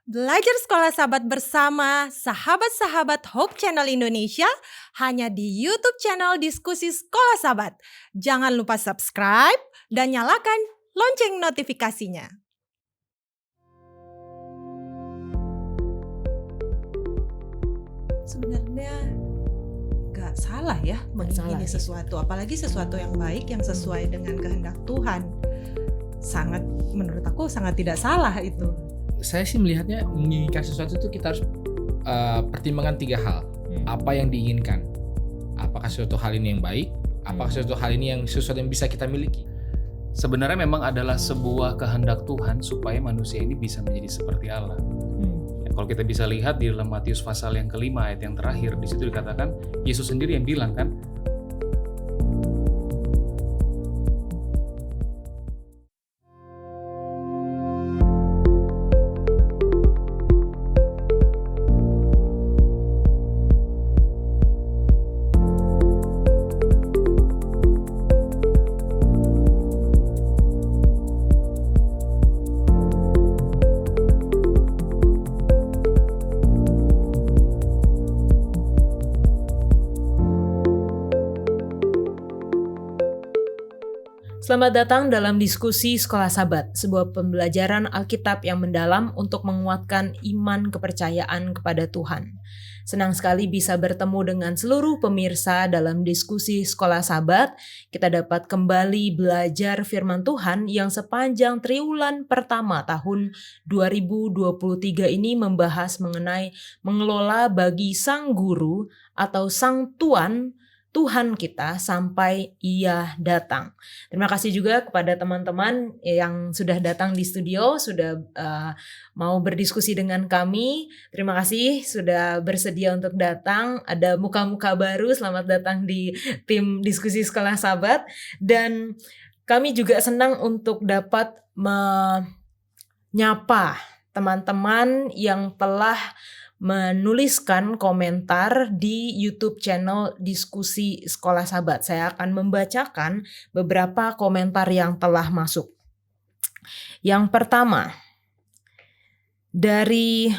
Belajar Sekolah Sahabat bersama sahabat-sahabat Hope Channel Indonesia hanya di YouTube channel Diskusi Sekolah Sahabat. Jangan lupa subscribe dan nyalakan lonceng notifikasinya. Sebenarnya gak salah ya mengingini sesuatu, apalagi sesuatu yang baik yang sesuai dengan kehendak Tuhan. Menurut aku sangat tidak salah itu. Saya sih melihatnya menginginkan sesuatu itu kita harus pertimbangkan 3 hal. Apa yang diinginkan? Apakah sesuatu hal ini yang baik? Apakah sesuatu hal ini yang sesuatu yang bisa kita miliki? Sebenarnya memang adalah sebuah kehendak Tuhan supaya manusia ini bisa menjadi seperti Allah. Ya, kalau kita bisa lihat di dalam Matius pasal yang ke-5 ayat yang terakhir, di situ dikatakan Yesus sendiri yang bilang kan, Selamat datang dalam Diskusi Sekolah Sahabat, sebuah pembelajaran Alkitab yang mendalam untuk menguatkan iman kepercayaan kepada Tuhan. Senang sekali bisa bertemu dengan seluruh pemirsa dalam Diskusi Sekolah Sahabat. Kita dapat kembali belajar firman Tuhan yang sepanjang triwulan pertama tahun 2023 ini membahas mengenai mengelola bagi sang guru atau sang tuan Tuhan kita sampai Ia datang. Terima kasih juga kepada teman-teman yang sudah datang di studio, sudah mau berdiskusi dengan kami. Terima kasih sudah bersedia untuk datang. Ada muka-muka baru, selamat datang di tim Diskusi Sekolah Sahabat. Dan kami juga senang untuk dapat menyapa teman-teman yang telah menuliskan komentar di YouTube channel Diskusi Sekolah Sahabat. Saya akan membacakan beberapa komentar yang telah masuk. Yang pertama, dari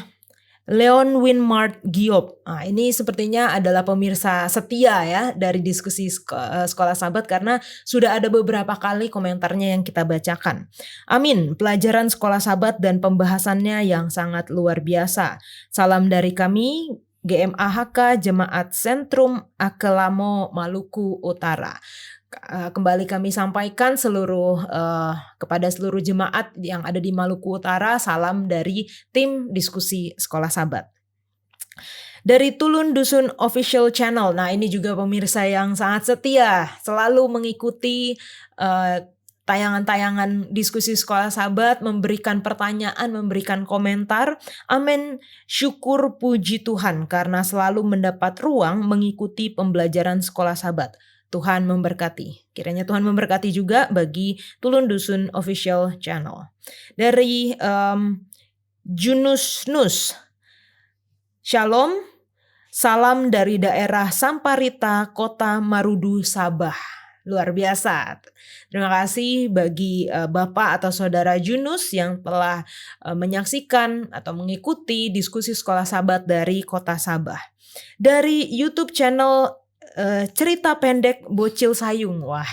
Leon Winmart Giop. Nah, ini sepertinya adalah pemirsa setia ya dari Diskusi Sekolah Sahabat karena sudah ada beberapa kali komentarnya yang kita bacakan. Amin, pelajaran Sekolah Sahabat dan pembahasannya yang sangat luar biasa. Salam dari kami, GMAHK Jemaat Sentrum Akelamo Maluku Utara. Kembali kami sampaikan kepada seluruh jemaat yang ada di Maluku Utara, salam dari tim Diskusi Sekolah Sahabat. Dari Tulun Dusun Official Channel, nah ini juga pemirsa yang sangat setia, selalu mengikuti tayangan-tayangan Diskusi Sekolah Sahabat, memberikan pertanyaan, memberikan komentar. Amin, syukur puji Tuhan karena selalu mendapat ruang mengikuti pembelajaran Sekolah Sahabat. Tuhan memberkati. Kiranya Tuhan memberkati juga bagi Tulun Dusun Official Channel. Dari Junus Nus, Shalom, salam dari daerah Samparita, Kota Marudu, Sabah. Luar biasa. Terima kasih bagi Bapak atau Saudara Junus yang telah menyaksikan atau mengikuti Diskusi Sekolah Sahabat dari Kota Sabah. Dari YouTube channel Cerita Pendek Bocil Sayung. Wah,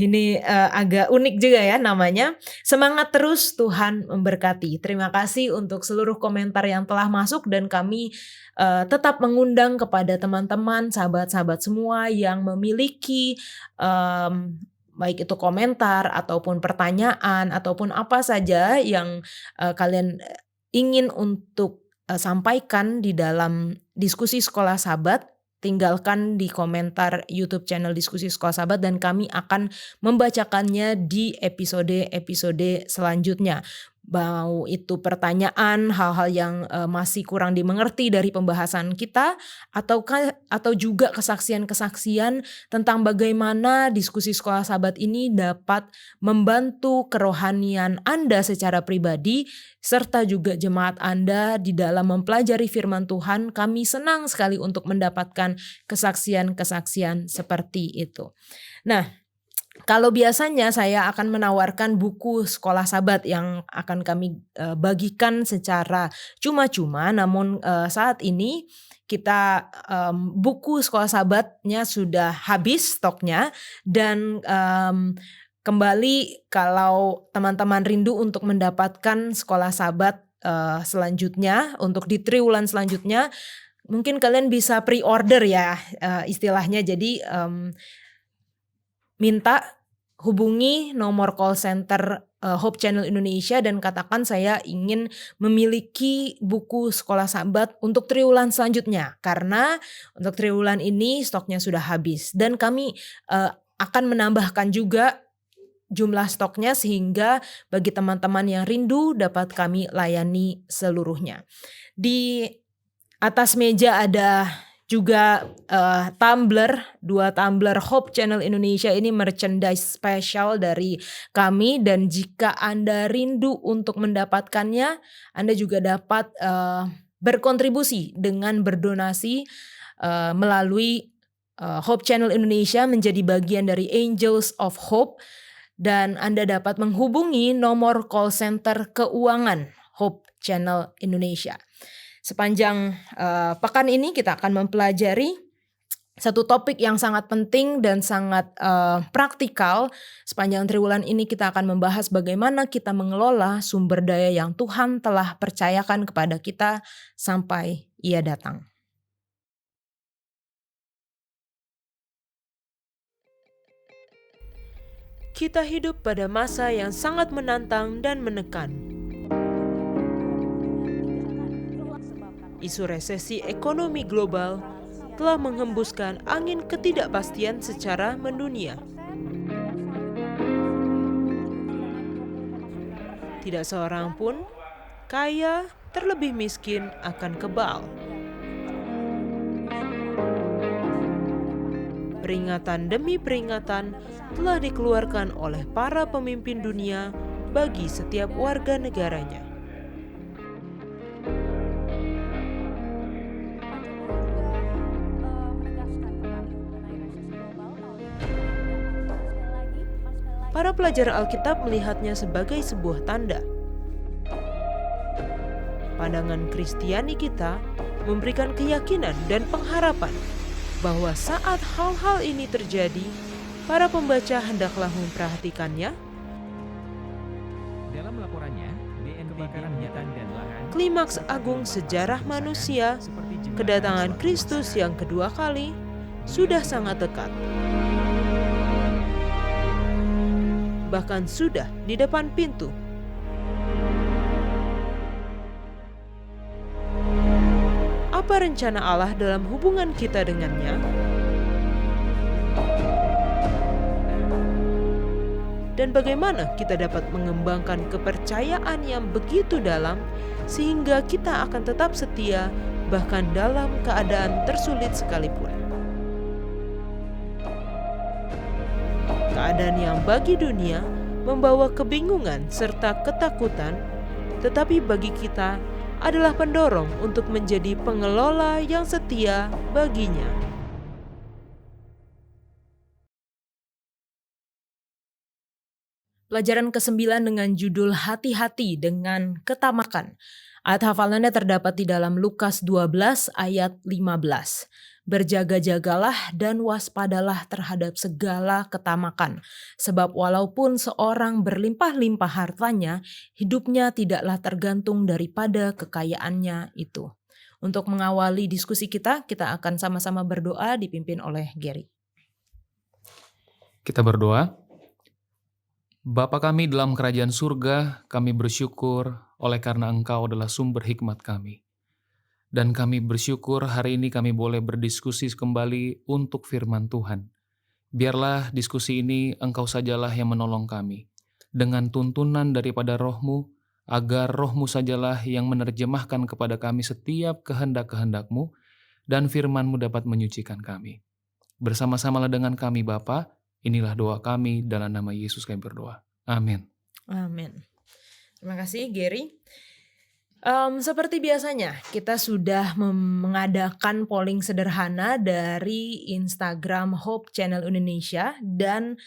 ini agak unik juga ya namanya. Semangat terus, Tuhan memberkati. Terima kasih untuk seluruh komentar yang telah masuk dan kami tetap mengundang kepada teman-teman, sahabat-sahabat semua yang memiliki baik itu komentar ataupun pertanyaan ataupun apa saja yang kalian ingin untuk sampaikan di dalam Diskusi Sekolah Sahabat. Tinggalkan di komentar YouTube channel Diskusi Sekolah Sahabat dan kami akan membacakannya di episode-episode selanjutnya. Mau itu pertanyaan, hal-hal yang masih kurang dimengerti dari pembahasan kita, atau juga kesaksian-kesaksian tentang bagaimana Diskusi Sekolah Sahabat ini dapat membantu kerohanian Anda secara pribadi, serta juga jemaat Anda di dalam mempelajari firman Tuhan. Kami senang sekali untuk mendapatkan kesaksian-kesaksian seperti itu. Nah, Kalau biasanya saya akan menawarkan buku Sekolah Sabat yang akan kami bagikan secara cuma-cuma, namun saat ini kita buku Sekolah Sabatnya sudah habis stoknya, dan kembali kalau teman-teman rindu untuk mendapatkan Sekolah Sabat selanjutnya untuk di triwulan selanjutnya, mungkin kalian bisa pre-order ya istilahnya. Jadi minta hubungi nomor call center Hope Channel Indonesia dan katakan saya ingin memiliki buku Sekolah Sabat untuk triwulan selanjutnya, karena untuk triwulan ini stoknya sudah habis, dan kami akan menambahkan juga jumlah stoknya sehingga bagi teman-teman yang rindu dapat kami layani seluruhnya. Di atas meja ada juga tumbler, 2 tumbler Hope Channel Indonesia, ini merchandise spesial dari kami, dan jika Anda rindu untuk mendapatkannya, Anda juga dapat berkontribusi dengan berdonasi melalui Hope Channel Indonesia menjadi bagian dari Angels of Hope, dan Anda dapat menghubungi nomor call center keuangan Hope Channel Indonesia. Sepanjang pekan ini kita akan mempelajari satu topik yang sangat penting dan sangat praktikal. Sepanjang triwulan ini kita akan membahas bagaimana kita mengelola sumber daya yang Tuhan telah percayakan kepada kita sampai Ia datang. Kita hidup pada masa yang sangat menantang dan menekan. Isu resesi ekonomi global telah menghembuskan angin ketidakpastian secara mendunia. Tidak seorang pun kaya terlebih miskin akan kebal. Peringatan demi peringatan telah dikeluarkan oleh para pemimpin dunia bagi setiap warga negaranya. Para pelajar Alkitab melihatnya sebagai sebuah tanda. Pandangan Kristiani kita memberikan keyakinan dan pengharapan bahwa saat hal-hal ini terjadi, para pembaca hendaklah memperhatikannya. Dalam laporannya, kebakaran hutan dan lahan, Klimaks agung sejarah manusia, kedatangan Kristus yang kedua kali, sudah sangat dekat. Bahkan sudah di depan pintu. Apa rencana Allah dalam hubungan kita dengannya? Dan bagaimana kita dapat mengembangkan kepercayaan yang begitu dalam sehingga kita akan tetap setia bahkan dalam keadaan tersulit sekalipun. Keadaan yang bagi dunia membawa kebingungan serta ketakutan, tetapi bagi kita adalah pendorong untuk menjadi pengelola yang setia baginya. Pelajaran ke-9 dengan judul Hati-hati dengan ketamakan. Ayat hafalannya terdapat di dalam Lukas 12 ayat 15. Berjaga-jagalah dan waspadalah terhadap segala ketamakan, sebab walaupun seorang berlimpah-limpah hartanya, hidupnya tidaklah tergantung daripada kekayaannya itu. Untuk mengawali diskusi kita akan sama-sama berdoa dipimpin oleh Gary. Kita berdoa. Bapa kami dalam kerajaan surga, kami bersyukur oleh karena Engkau adalah sumber hikmat kami. Dan kami bersyukur hari ini kami boleh berdiskusi kembali untuk firman Tuhan. Biarlah diskusi ini Engkau sajalah yang menolong kami. Dengan tuntunan daripada Roh-Mu, agar Roh-Mu sajalah yang menerjemahkan kepada kami setiap kehendak-kehendak-Mu, dan firman-Mu dapat menyucikan kami. Bersama-samalah dengan kami Bapa, inilah doa kami, dalam nama Yesus kami berdoa. Amin. Amin. Terima kasih Gary. Seperti biasanya kita sudah mengadakan polling sederhana dari Instagram Hope Channel Indonesia, dan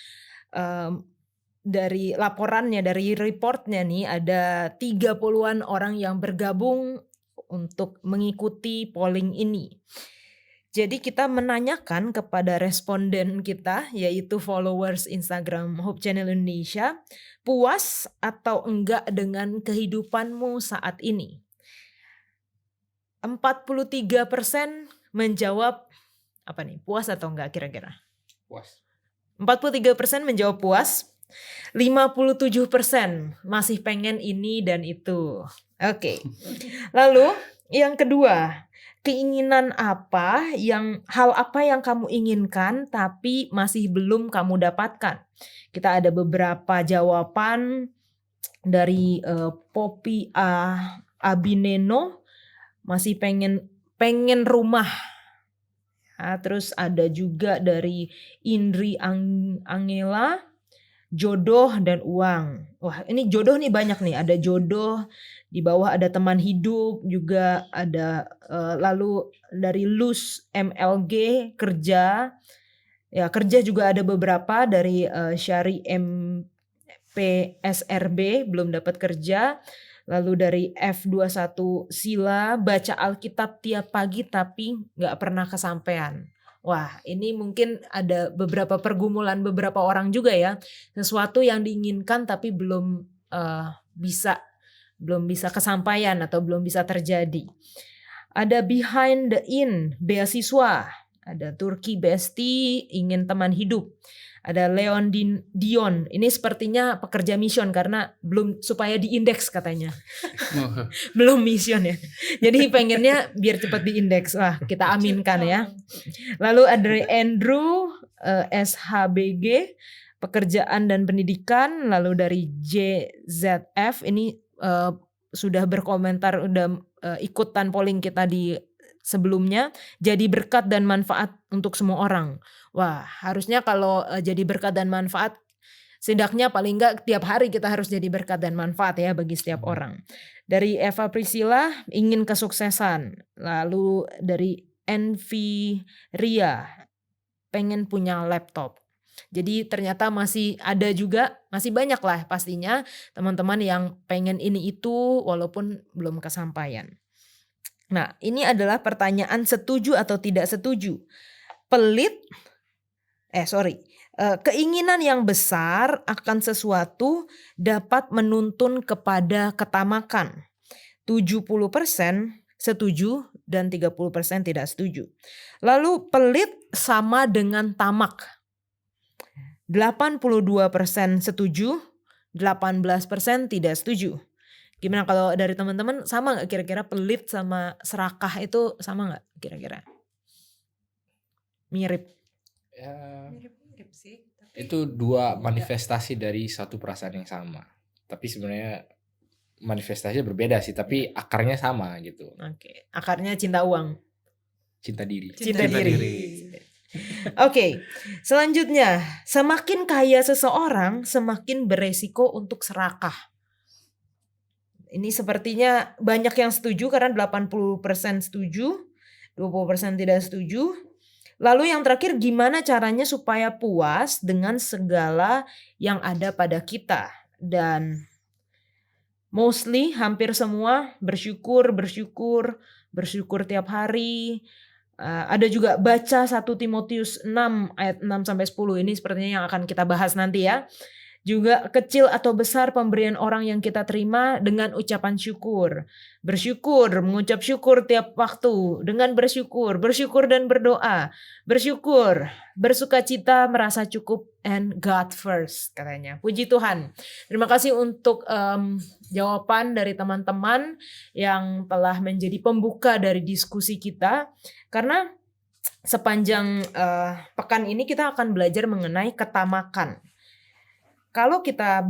dari laporannya, dari reportnya nih ada 30-an orang yang bergabung untuk mengikuti polling ini. Jadi kita menanyakan kepada responden kita, yaitu followers Instagram Hope Channel Indonesia, puas atau enggak dengan kehidupanmu saat ini. 43% menjawab apa nih? Puas atau enggak kira-kira? Puas. 43% menjawab puas. 57% masih pengen ini dan itu. Oke. Lalu yang kedua, keinginan apa hal apa yang kamu inginkan tapi masih belum kamu dapatkan? Kita ada beberapa jawaban dari Poppy Abineno, masih pengen rumah. Nah, terus ada juga dari Indri Angela, jodoh dan uang. Wah, ini jodoh nih banyak nih. Ada jodoh, di bawah ada teman hidup, juga ada lalu dari Luz MLG, kerja. Ya, kerja juga ada beberapa dari Syari MPSRB, belum dapat kerja. Lalu dari F21 Sila, baca Alkitab tiap pagi tapi gak pernah kesampaian. Wah, ini mungkin ada beberapa pergumulan beberapa orang juga ya. Sesuatu yang diinginkan tapi belum bisa kesampaian atau belum bisa terjadi. Ada Behind the In, beasiswa. Ada Turki Besti, ingin teman hidup. Ada Leon Dion, ini sepertinya pekerja mission karena belum, supaya diindeks katanya. Belum mission ya. Jadi pengennya biar cepat diindeks. Wah, kita aminkan ya. Lalu ada Andrew SHBG, pekerjaan dan pendidikan. Lalu dari JZF, ini sudah berkomentar, udah ikutan polling kita di sebelumnya, jadi berkat dan manfaat untuk semua orang. Wah, harusnya kalau jadi berkat dan manfaat, setidaknya paling enggak tiap hari kita harus jadi berkat dan manfaat ya bagi setiap orang. Dari Eva Priscilla, ingin kesuksesan. Lalu dari Envy Ria, pengen punya laptop. Jadi ternyata masih ada juga, masih banyak lah pastinya teman-teman yang pengen ini itu walaupun belum kesampaian. Nah, ini adalah pertanyaan setuju atau tidak setuju. Keinginan yang besar akan sesuatu dapat menuntun kepada ketamakan. 70% setuju dan 30% tidak setuju. Lalu pelit sama dengan tamak. 82% setuju, 18% tidak setuju. Gimana kalau dari teman-teman, sama gak kira-kira pelit sama serakah itu sama gak kira-kira? Mirip. Ya, Mirip sih. itu dua manifestasi dari satu perasaan yang sama. Tapi sebenarnya manifestasinya berbeda sih, tapi akarnya sama gitu. Oke, akarnya cinta uang. Cinta diri. Cinta diri. Oke, selanjutnya, semakin kaya seseorang, semakin beresiko untuk serakah. Ini sepertinya banyak yang setuju karena 80% setuju, 20% tidak setuju. Lalu yang terakhir, gimana caranya supaya puas dengan segala yang ada pada kita? Dan mostly hampir semua bersyukur tiap hari. Ada juga baca 1 Timotius 6 ayat 6-10, ini sepertinya yang akan kita bahas nanti ya. Juga kecil atau besar pemberian orang yang kita terima dengan ucapan syukur. Bersyukur, mengucap syukur tiap waktu dengan bersyukur dan berdoa. Bersyukur, bersukacita, merasa cukup, and God first katanya. Puji Tuhan. Terima kasih untuk jawaban dari teman-teman yang telah menjadi pembuka dari diskusi kita. Karena sepanjang pekan ini kita akan belajar mengenai ketamakan. Kalau kita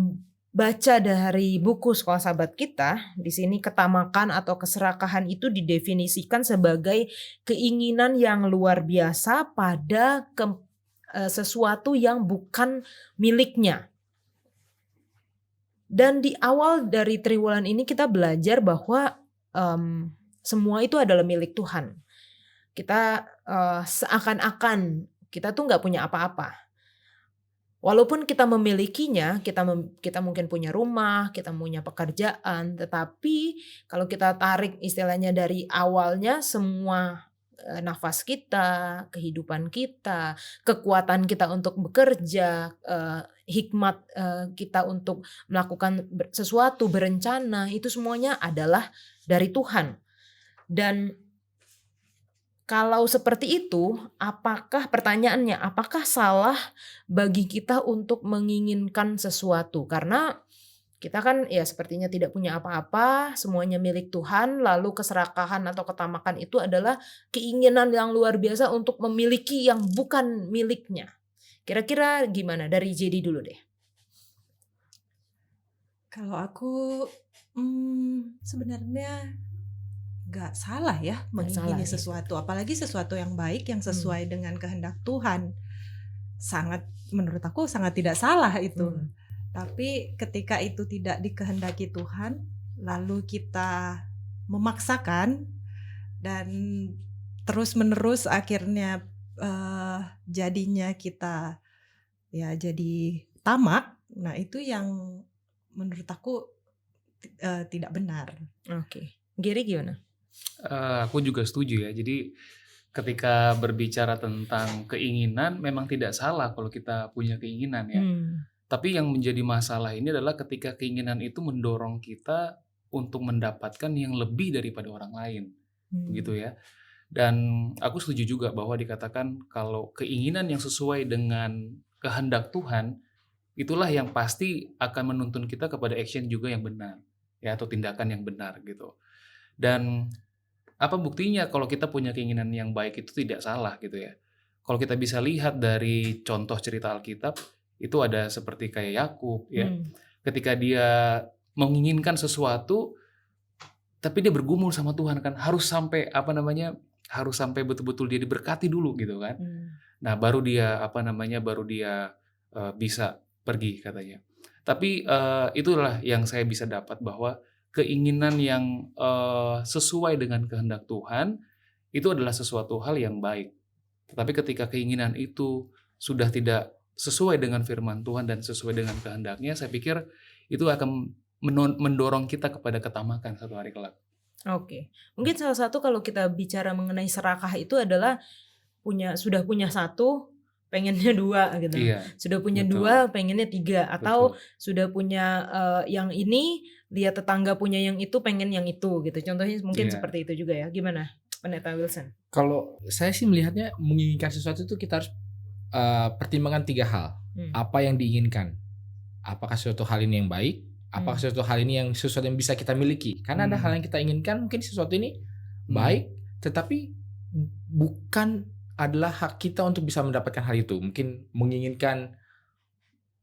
baca dari buku Sekolah Sahabat kita, di sini ketamakan atau keserakahan itu didefinisikan sebagai keinginan yang luar biasa pada sesuatu yang bukan miliknya. Dan di awal dari triwulan ini kita belajar bahwa semua itu adalah milik Tuhan. Kita seakan-akan kita tuh nggak punya apa-apa. Walaupun kita memilikinya, kita mungkin punya rumah, kita punya pekerjaan, tetapi kalau kita tarik istilahnya dari awalnya, semua nafas kita, kehidupan kita, kekuatan kita untuk bekerja, hikmat kita untuk melakukan sesuatu, berencana, itu semuanya adalah dari Tuhan. Dan kalau seperti itu, pertanyaannya, apakah salah bagi kita untuk menginginkan sesuatu? Karena kita kan ya sepertinya tidak punya apa-apa, semuanya milik Tuhan, lalu keserakahan atau ketamakan itu adalah keinginan yang luar biasa untuk memiliki yang bukan miliknya. Kira-kira gimana? Dari JD dulu deh. Kalau aku sebenarnya nggak salah ya mengingini salah, ya. sesuatu, apalagi sesuatu yang baik yang sesuai dengan kehendak Tuhan. Menurut aku sangat tidak salah itu. Tapi ketika itu tidak dikehendaki Tuhan, lalu kita memaksakan dan terus-menerus akhirnya jadinya kita ya jadi tamak. Nah, itu yang menurut aku tidak benar. Oke. Giri gimana? Aku juga setuju ya. Jadi ketika berbicara tentang keinginan, memang tidak salah kalau kita punya keinginan ya. Tapi yang menjadi masalah ini adalah ketika keinginan itu mendorong kita untuk mendapatkan yang lebih daripada orang lain, begitu ya. Dan aku setuju juga bahwa dikatakan kalau keinginan yang sesuai dengan kehendak Tuhan, itulah yang pasti akan menuntun kita kepada action juga yang benar, ya, atau tindakan yang benar gitu. Dan apa buktinya kalau kita punya keinginan yang baik itu tidak salah gitu ya. Kalau kita bisa lihat dari contoh cerita Alkitab, itu ada seperti kayak Yakub ya. Ketika dia menginginkan sesuatu tapi dia bergumul sama Tuhan kan, harus sampai betul-betul dia diberkati dulu gitu kan. Nah, baru dia bisa pergi katanya. Tapi itulah yang saya bisa dapat bahwa keinginan yang sesuai dengan kehendak Tuhan itu adalah sesuatu hal yang baik. Tetapi ketika keinginan itu sudah tidak sesuai dengan firman Tuhan dan sesuai dengan kehendaknya, saya pikir itu akan mendorong kita kepada ketamakan satu hari kelak. Oke. Mungkin salah satu kalau kita bicara mengenai serakah itu adalah sudah punya satu, pengennya dua gitu. Iya, Sudah punya betul. dua, pengennya tiga. Atau Betul. sudah punya yang ini, lihat tetangga punya yang itu, pengen yang itu gitu. Contohnya mungkin Iya. seperti itu juga ya. Gimana, Pendeta Wilson? Kalau saya sih melihatnya menginginkan sesuatu itu kita harus pertimbangkan 3 hal. Apa yang diinginkan? Apakah suatu hal ini yang baik? Apakah suatu hal ini yang sesuatu yang bisa kita miliki? Karena ada hal yang kita inginkan, mungkin sesuatu ini baik, tetapi bukan adalah hak kita untuk bisa mendapatkan hal itu. Mungkin menginginkan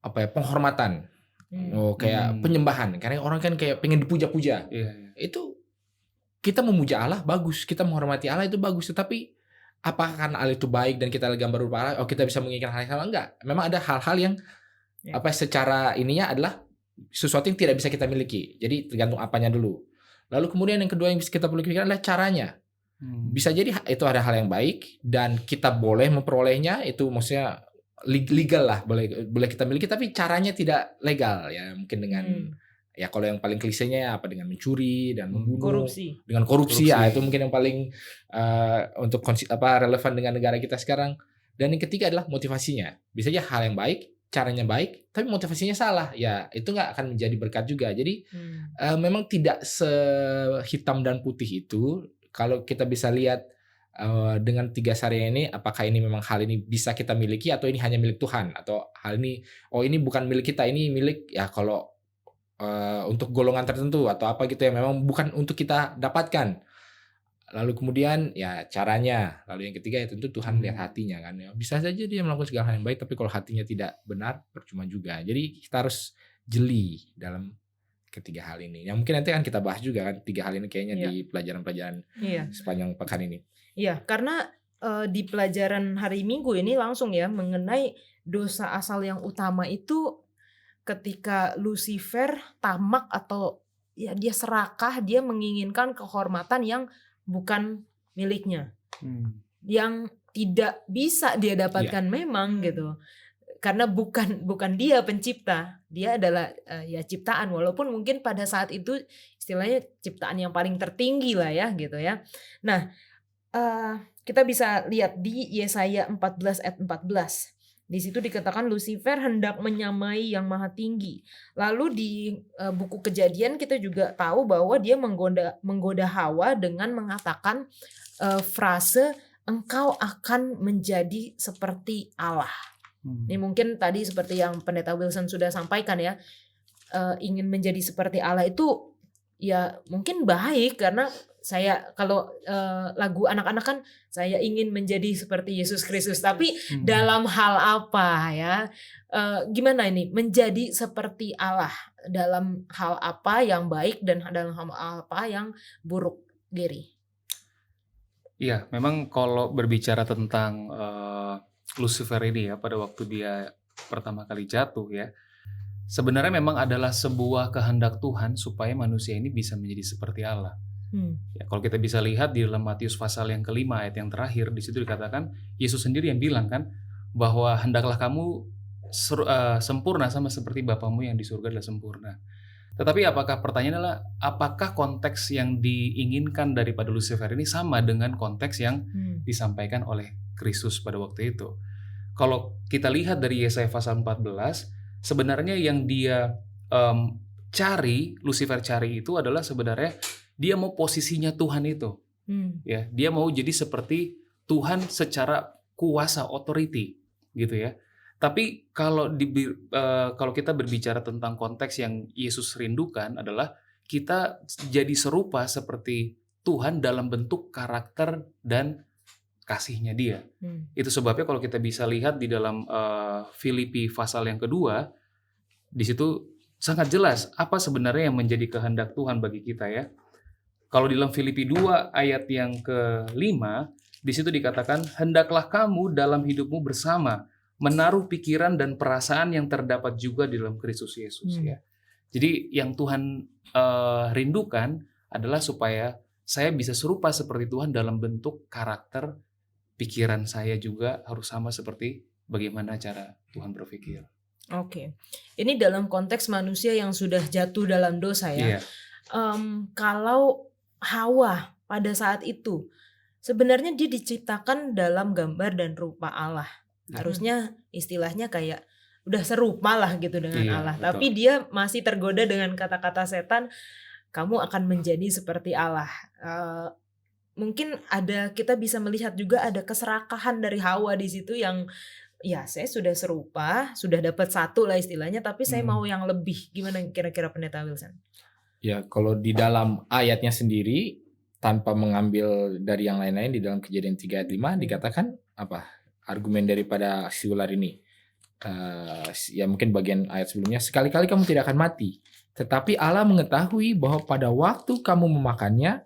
penghormatan, kayak penyembahan. Karena orang kan kayak pengen dipuja-puja. Iya. Itu kita memuja Allah bagus, kita menghormati Allah itu bagus, tetapi apakah karena Allah itu baik dan kita gambar rupa Allah, kita bisa menginginkan hal yang sama? Enggak. Memang ada hal-hal yang secara ininya adalah sesuatu yang tidak bisa kita miliki. Jadi tergantung apanya dulu. Lalu kemudian yang kedua yang bisa kita perlu pikirkan adalah caranya. Bisa jadi itu ada hal yang baik dan kita boleh memperolehnya, itu maksudnya legal lah, boleh kita miliki, tapi caranya tidak legal ya, mungkin dengan ya kalau yang paling klisenya dengan mencuri dan membunuh, dengan korupsi ya, itu mungkin yang paling untuk relevan dengan negara kita sekarang. Dan yang ketiga adalah motivasinya. Bisa aja hal yang baik, caranya baik, tapi motivasinya salah, ya itu nggak akan menjadi berkat juga. Jadi memang tidak sehitam dan putih itu. Kalau kita bisa lihat dengan 3 syariat ini, apakah ini memang hal ini bisa kita miliki atau ini hanya milik Tuhan, atau hal ini ini bukan milik kita, ini milik ya kalau untuk golongan tertentu atau apa gitu ya, memang bukan untuk kita dapatkan. Lalu kemudian ya caranya, lalu yang ketiga ya tentu Tuhan lihat hatinya kan ya. Bisa saja dia melakukan segala hal yang baik, tapi kalau hatinya tidak benar, percuma juga. Jadi kita harus jeli dalam ketiga hal ini. Yang mungkin nanti akan kita bahas juga kan 3 hal ini kayaknya di pelajaran-pelajaran sepanjang pekan ini. Iya, karena di pelajaran hari Minggu ini langsung ya mengenai dosa asal yang utama itu ketika Lucifer tamak atau ya dia serakah, dia menginginkan kehormatan yang bukan miliknya, yang tidak bisa dia dapatkan memang gitu. karena bukan dia pencipta, dia adalah ya ciptaan, walaupun mungkin pada saat itu istilahnya ciptaan yang paling tertinggi lah ya gitu ya. Nah, kita bisa lihat di Yesaya 14 ayat 14. Di situ dikatakan Lucifer hendak menyamai yang maha tinggi. Lalu di buku Kejadian kita juga tahu bahwa dia menggoda Hawa dengan mengatakan frase engkau akan menjadi seperti Allah. Ini mungkin tadi seperti yang Pendeta Wilson sudah sampaikan ya, ingin menjadi seperti Allah itu ya mungkin baik, karena saya kalau lagu anak-anak kan saya ingin menjadi seperti Yesus Kristus, tapi dalam hal apa ya? Gimana ini menjadi seperti Allah, dalam hal apa yang baik dan dalam hal apa yang buruk, Gary? Iya, memang kalau berbicara tentang Lucifer ini ya, pada waktu dia pertama kali jatuh ya, sebenarnya memang adalah sebuah kehendak Tuhan supaya manusia ini bisa menjadi seperti Allah. Ya, kalau kita bisa lihat di dalam Matius pasal yang kelima ayat yang terakhir, di situ dikatakan Yesus sendiri yang bilang kan bahwa hendaklah kamu sempurna sama seperti Bapamu yang di surga adalah sempurna. Tetapi pertanyaannya adalah apakah konteks yang diinginkan daripada Lucifer ini sama dengan konteks yang disampaikan oleh Kristus pada waktu itu? Kalau kita lihat dari Yesaya pasal 14, sebenarnya yang dia Lucifer cari itu adalah sebenarnya dia mau posisinya Tuhan itu. Ya, dia mau jadi seperti Tuhan secara kuasa, authority gitu ya. Tapi kalau kita berbicara tentang konteks yang Yesus rindukan adalah kita jadi serupa seperti Tuhan dalam bentuk karakter dan kasihnya dia. Itu sebabnya kalau kita bisa lihat di dalam Filipi pasal yang kedua, di situ sangat jelas apa sebenarnya yang menjadi kehendak Tuhan bagi kita ya. Kalau di dalam Filipi 2 ayat yang ke-5, di situ dikatakan hendaklah kamu dalam hidupmu bersama menaruh pikiran dan perasaan yang terdapat juga di dalam Kristus Yesus ya. Jadi yang Tuhan rindukan adalah supaya saya bisa serupa seperti Tuhan dalam bentuk karakter, pikiran saya juga harus sama seperti bagaimana cara Tuhan berpikir. Oke. Ini dalam konteks manusia yang sudah jatuh dalam dosa ya. Yeah. Kalau Hawa pada saat itu sebenarnya dia diciptakan dalam gambar dan rupa Allah. Harusnya istilahnya kayak udah serupa lah gitu dengan Allah. Betul. Tapi dia masih tergoda dengan kata-kata setan, kamu akan menjadi seperti Allah. Mungkin kita bisa melihat juga ada keserakahan dari Hawa di situ yang ya saya sudah serupa, sudah dapat satu lah istilahnya, tapi saya mau yang lebih. Gimana kira-kira Pendeta Wilson? Ya, kalau di dalam ayatnya sendiri tanpa mengambil dari yang lain-lain, di dalam Kejadian 3 ayat 5 dikatakan apa? Argumen daripada si ular ini. Ya mungkin bagian ayat sebelumnya, sekali-kali kamu tidak akan mati. Tetapi Allah mengetahui bahwa pada waktu kamu memakannya,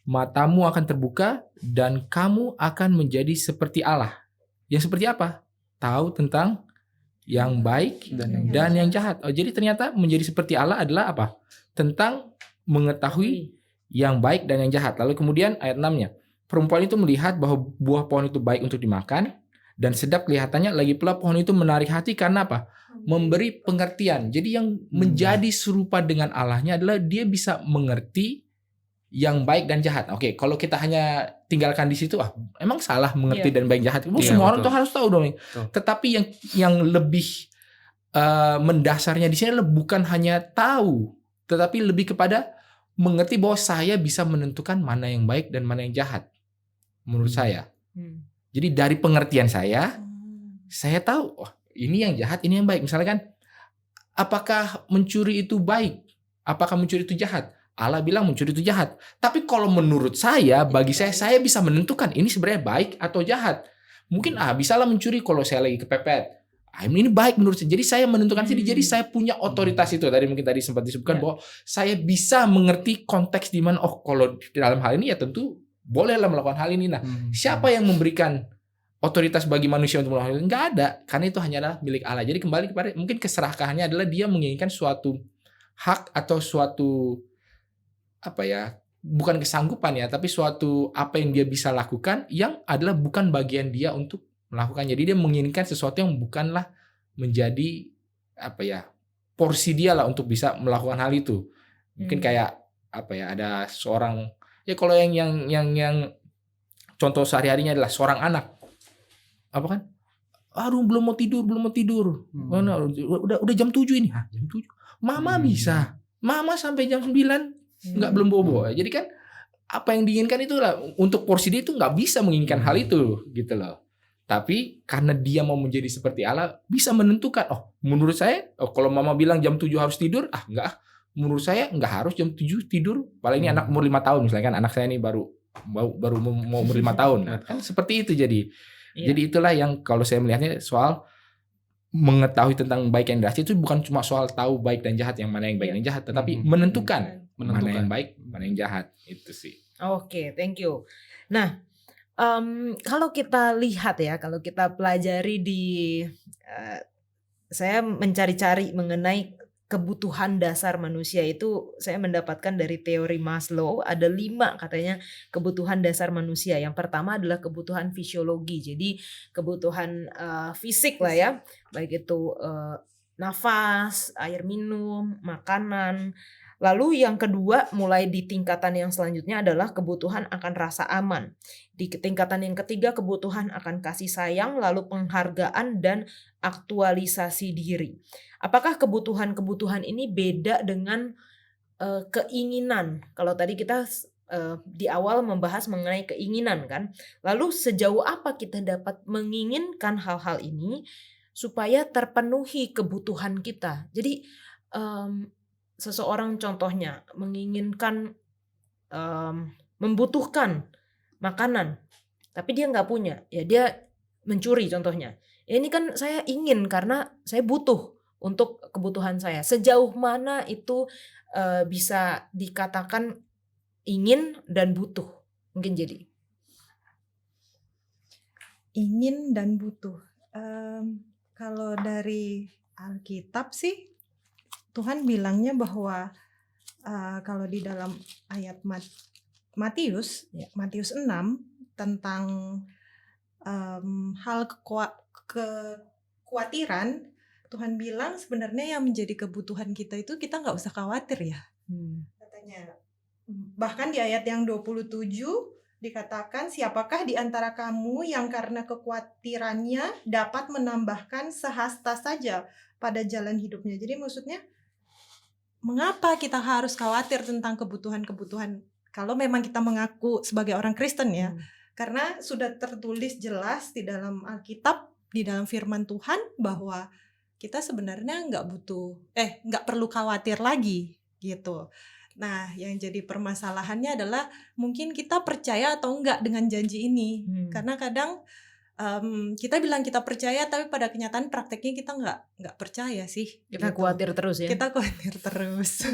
matamu akan terbuka dan kamu akan menjadi seperti Allah. Yang seperti apa? Tahu tentang yang baik dan yang jahat. Oh, jadi ternyata menjadi seperti Allah adalah apa? Tentang mengetahui yang baik dan yang jahat. Lalu kemudian ayat 6-nya, perempuan itu melihat bahwa buah pohon itu baik untuk dimakan dan sedap kelihatannya, lagi pula pohon itu menarik hati karena apa? Memberi pengertian. Jadi yang menjadi serupa dengan Allahnya adalah dia bisa mengerti yang baik dan jahat. Oke, kalau kita hanya tinggalkan di situ, emang salah mengerti dan baik jahat. Semua orang tuh harus tahu dong. Tetapi yang lebih mendasarnya di sini adalah bukan hanya tahu, tetapi lebih kepada mengerti bahwa saya bisa menentukan mana yang baik dan mana yang jahat. Menurut saya. Jadi dari pengertian saya tahu, ini yang jahat, ini yang baik. Misalnya kan, apakah mencuri itu baik? Apakah mencuri itu jahat? Allah bilang mencuri itu jahat. Tapi kalau menurut saya, bagi saya bisa menentukan ini sebenarnya baik atau jahat. Mungkin bisalah mencuri kalau saya lagi kepepet. Ini baik menurut saya. Jadi saya menentukan sendiri. Jadi saya punya otoritas itu. Mungkin tadi sempat disebutkan bahwa saya bisa mengerti konteks di mana, kalau dalam hal ini ya tentu bolehlah melakukan hal ini. Nah, siapa yang memberikan otoritas bagi manusia untuk melakukan hal ini? Nggak ada. Karena itu hanyalah milik Allah. Jadi kembali kepada mungkin keserakahannya adalah dia menginginkan suatu hak atau suatu bukan kesanggupan ya, tapi suatu apa yang dia bisa lakukan yang adalah bukan bagian dia untuk melakukan. Jadi dia menginginkan sesuatu yang bukanlah menjadi apa ya, porsi dia lah untuk bisa melakukan hal itu. Mungkin kayak apa ya, ada seorang, ya kalau yang contoh sehari-harinya adalah seorang anak, apa kan, aduh belum mau tidur. Mana, udah jam 7 ini. Jam 7. Mama bisa. Mama sampai jam 9 nggak belum bobo. Jadi kan apa yang diinginkan itu lah, untuk porsi dia itu nggak bisa menginginkan hal itu gitu loh. Tapi karena dia mau menjadi seperti Allah, bisa menentukan, menurut saya, kalau mama bilang jam 7 harus tidur, enggak. Menurut saya enggak harus jam 7 tidur. Paling ini anak umur 5 tahun misalnya kan, anak saya ini baru mau umur 5 tahun. Kan seperti itu jadi. Jadi itulah yang kalau saya melihatnya soal mengetahui tentang baik yang jahat itu bukan cuma soal tahu baik dan jahat, yang mana yang baik dan jahat, tetapi menentukan mana yang baik, mana yang jahat. Itu sih. Oke, thank you. Nah, kalau kita lihat ya, kalau kita pelajari saya mencari-cari mengenai kebutuhan dasar manusia itu, saya mendapatkan dari teori Maslow ada 5 katanya kebutuhan dasar manusia. Yang pertama adalah kebutuhan fisiologi, jadi kebutuhan fisik lah ya, baik itu nafas, air minum, makanan. Lalu yang kedua, mulai di tingkatan yang selanjutnya adalah kebutuhan akan rasa aman. Di tingkatan yang ketiga, kebutuhan akan kasih sayang, lalu penghargaan dan aktualisasi diri. Apakah kebutuhan-kebutuhan ini beda dengan keinginan? Kalau tadi kita di awal membahas mengenai keinginan kan. Lalu sejauh apa kita dapat menginginkan hal-hal ini supaya terpenuhi kebutuhan kita? Jadi seseorang contohnya menginginkan membutuhkan makanan, tapi dia nggak punya, ya dia mencuri contohnya. Ya ini kan saya ingin karena saya butuh untuk kebutuhan saya. Sejauh mana itu bisa dikatakan ingin dan butuh? Mungkin jadi Ingin dan butuh. Kalau dari Alkitab sih, Tuhan bilangnya bahwa kalau di dalam ayat Matius 6 tentang hal kekhawatiran, Tuhan bilang sebenarnya yang menjadi kebutuhan kita itu kita nggak usah khawatir ya. Katanya. Bahkan di ayat yang 27 dikatakan, siapakah di antara kamu yang karena kekhawatirannya dapat menambahkan sehasta saja pada jalan hidupnya. Jadi maksudnya, mengapa kita harus khawatir tentang kebutuhan-kebutuhan kalau memang kita mengaku sebagai orang Kristen ya? Karena sudah tertulis jelas di dalam Alkitab, di dalam firman Tuhan, bahwa kita sebenarnya nggak perlu khawatir lagi gitu. Nah, yang jadi permasalahannya adalah mungkin kita percaya atau enggak dengan janji ini. Karena kadang kita bilang kita percaya, tapi pada kenyataan prakteknya kita nggak percaya sih. Kita gitu. khawatir terus ya. Kita khawatir terus.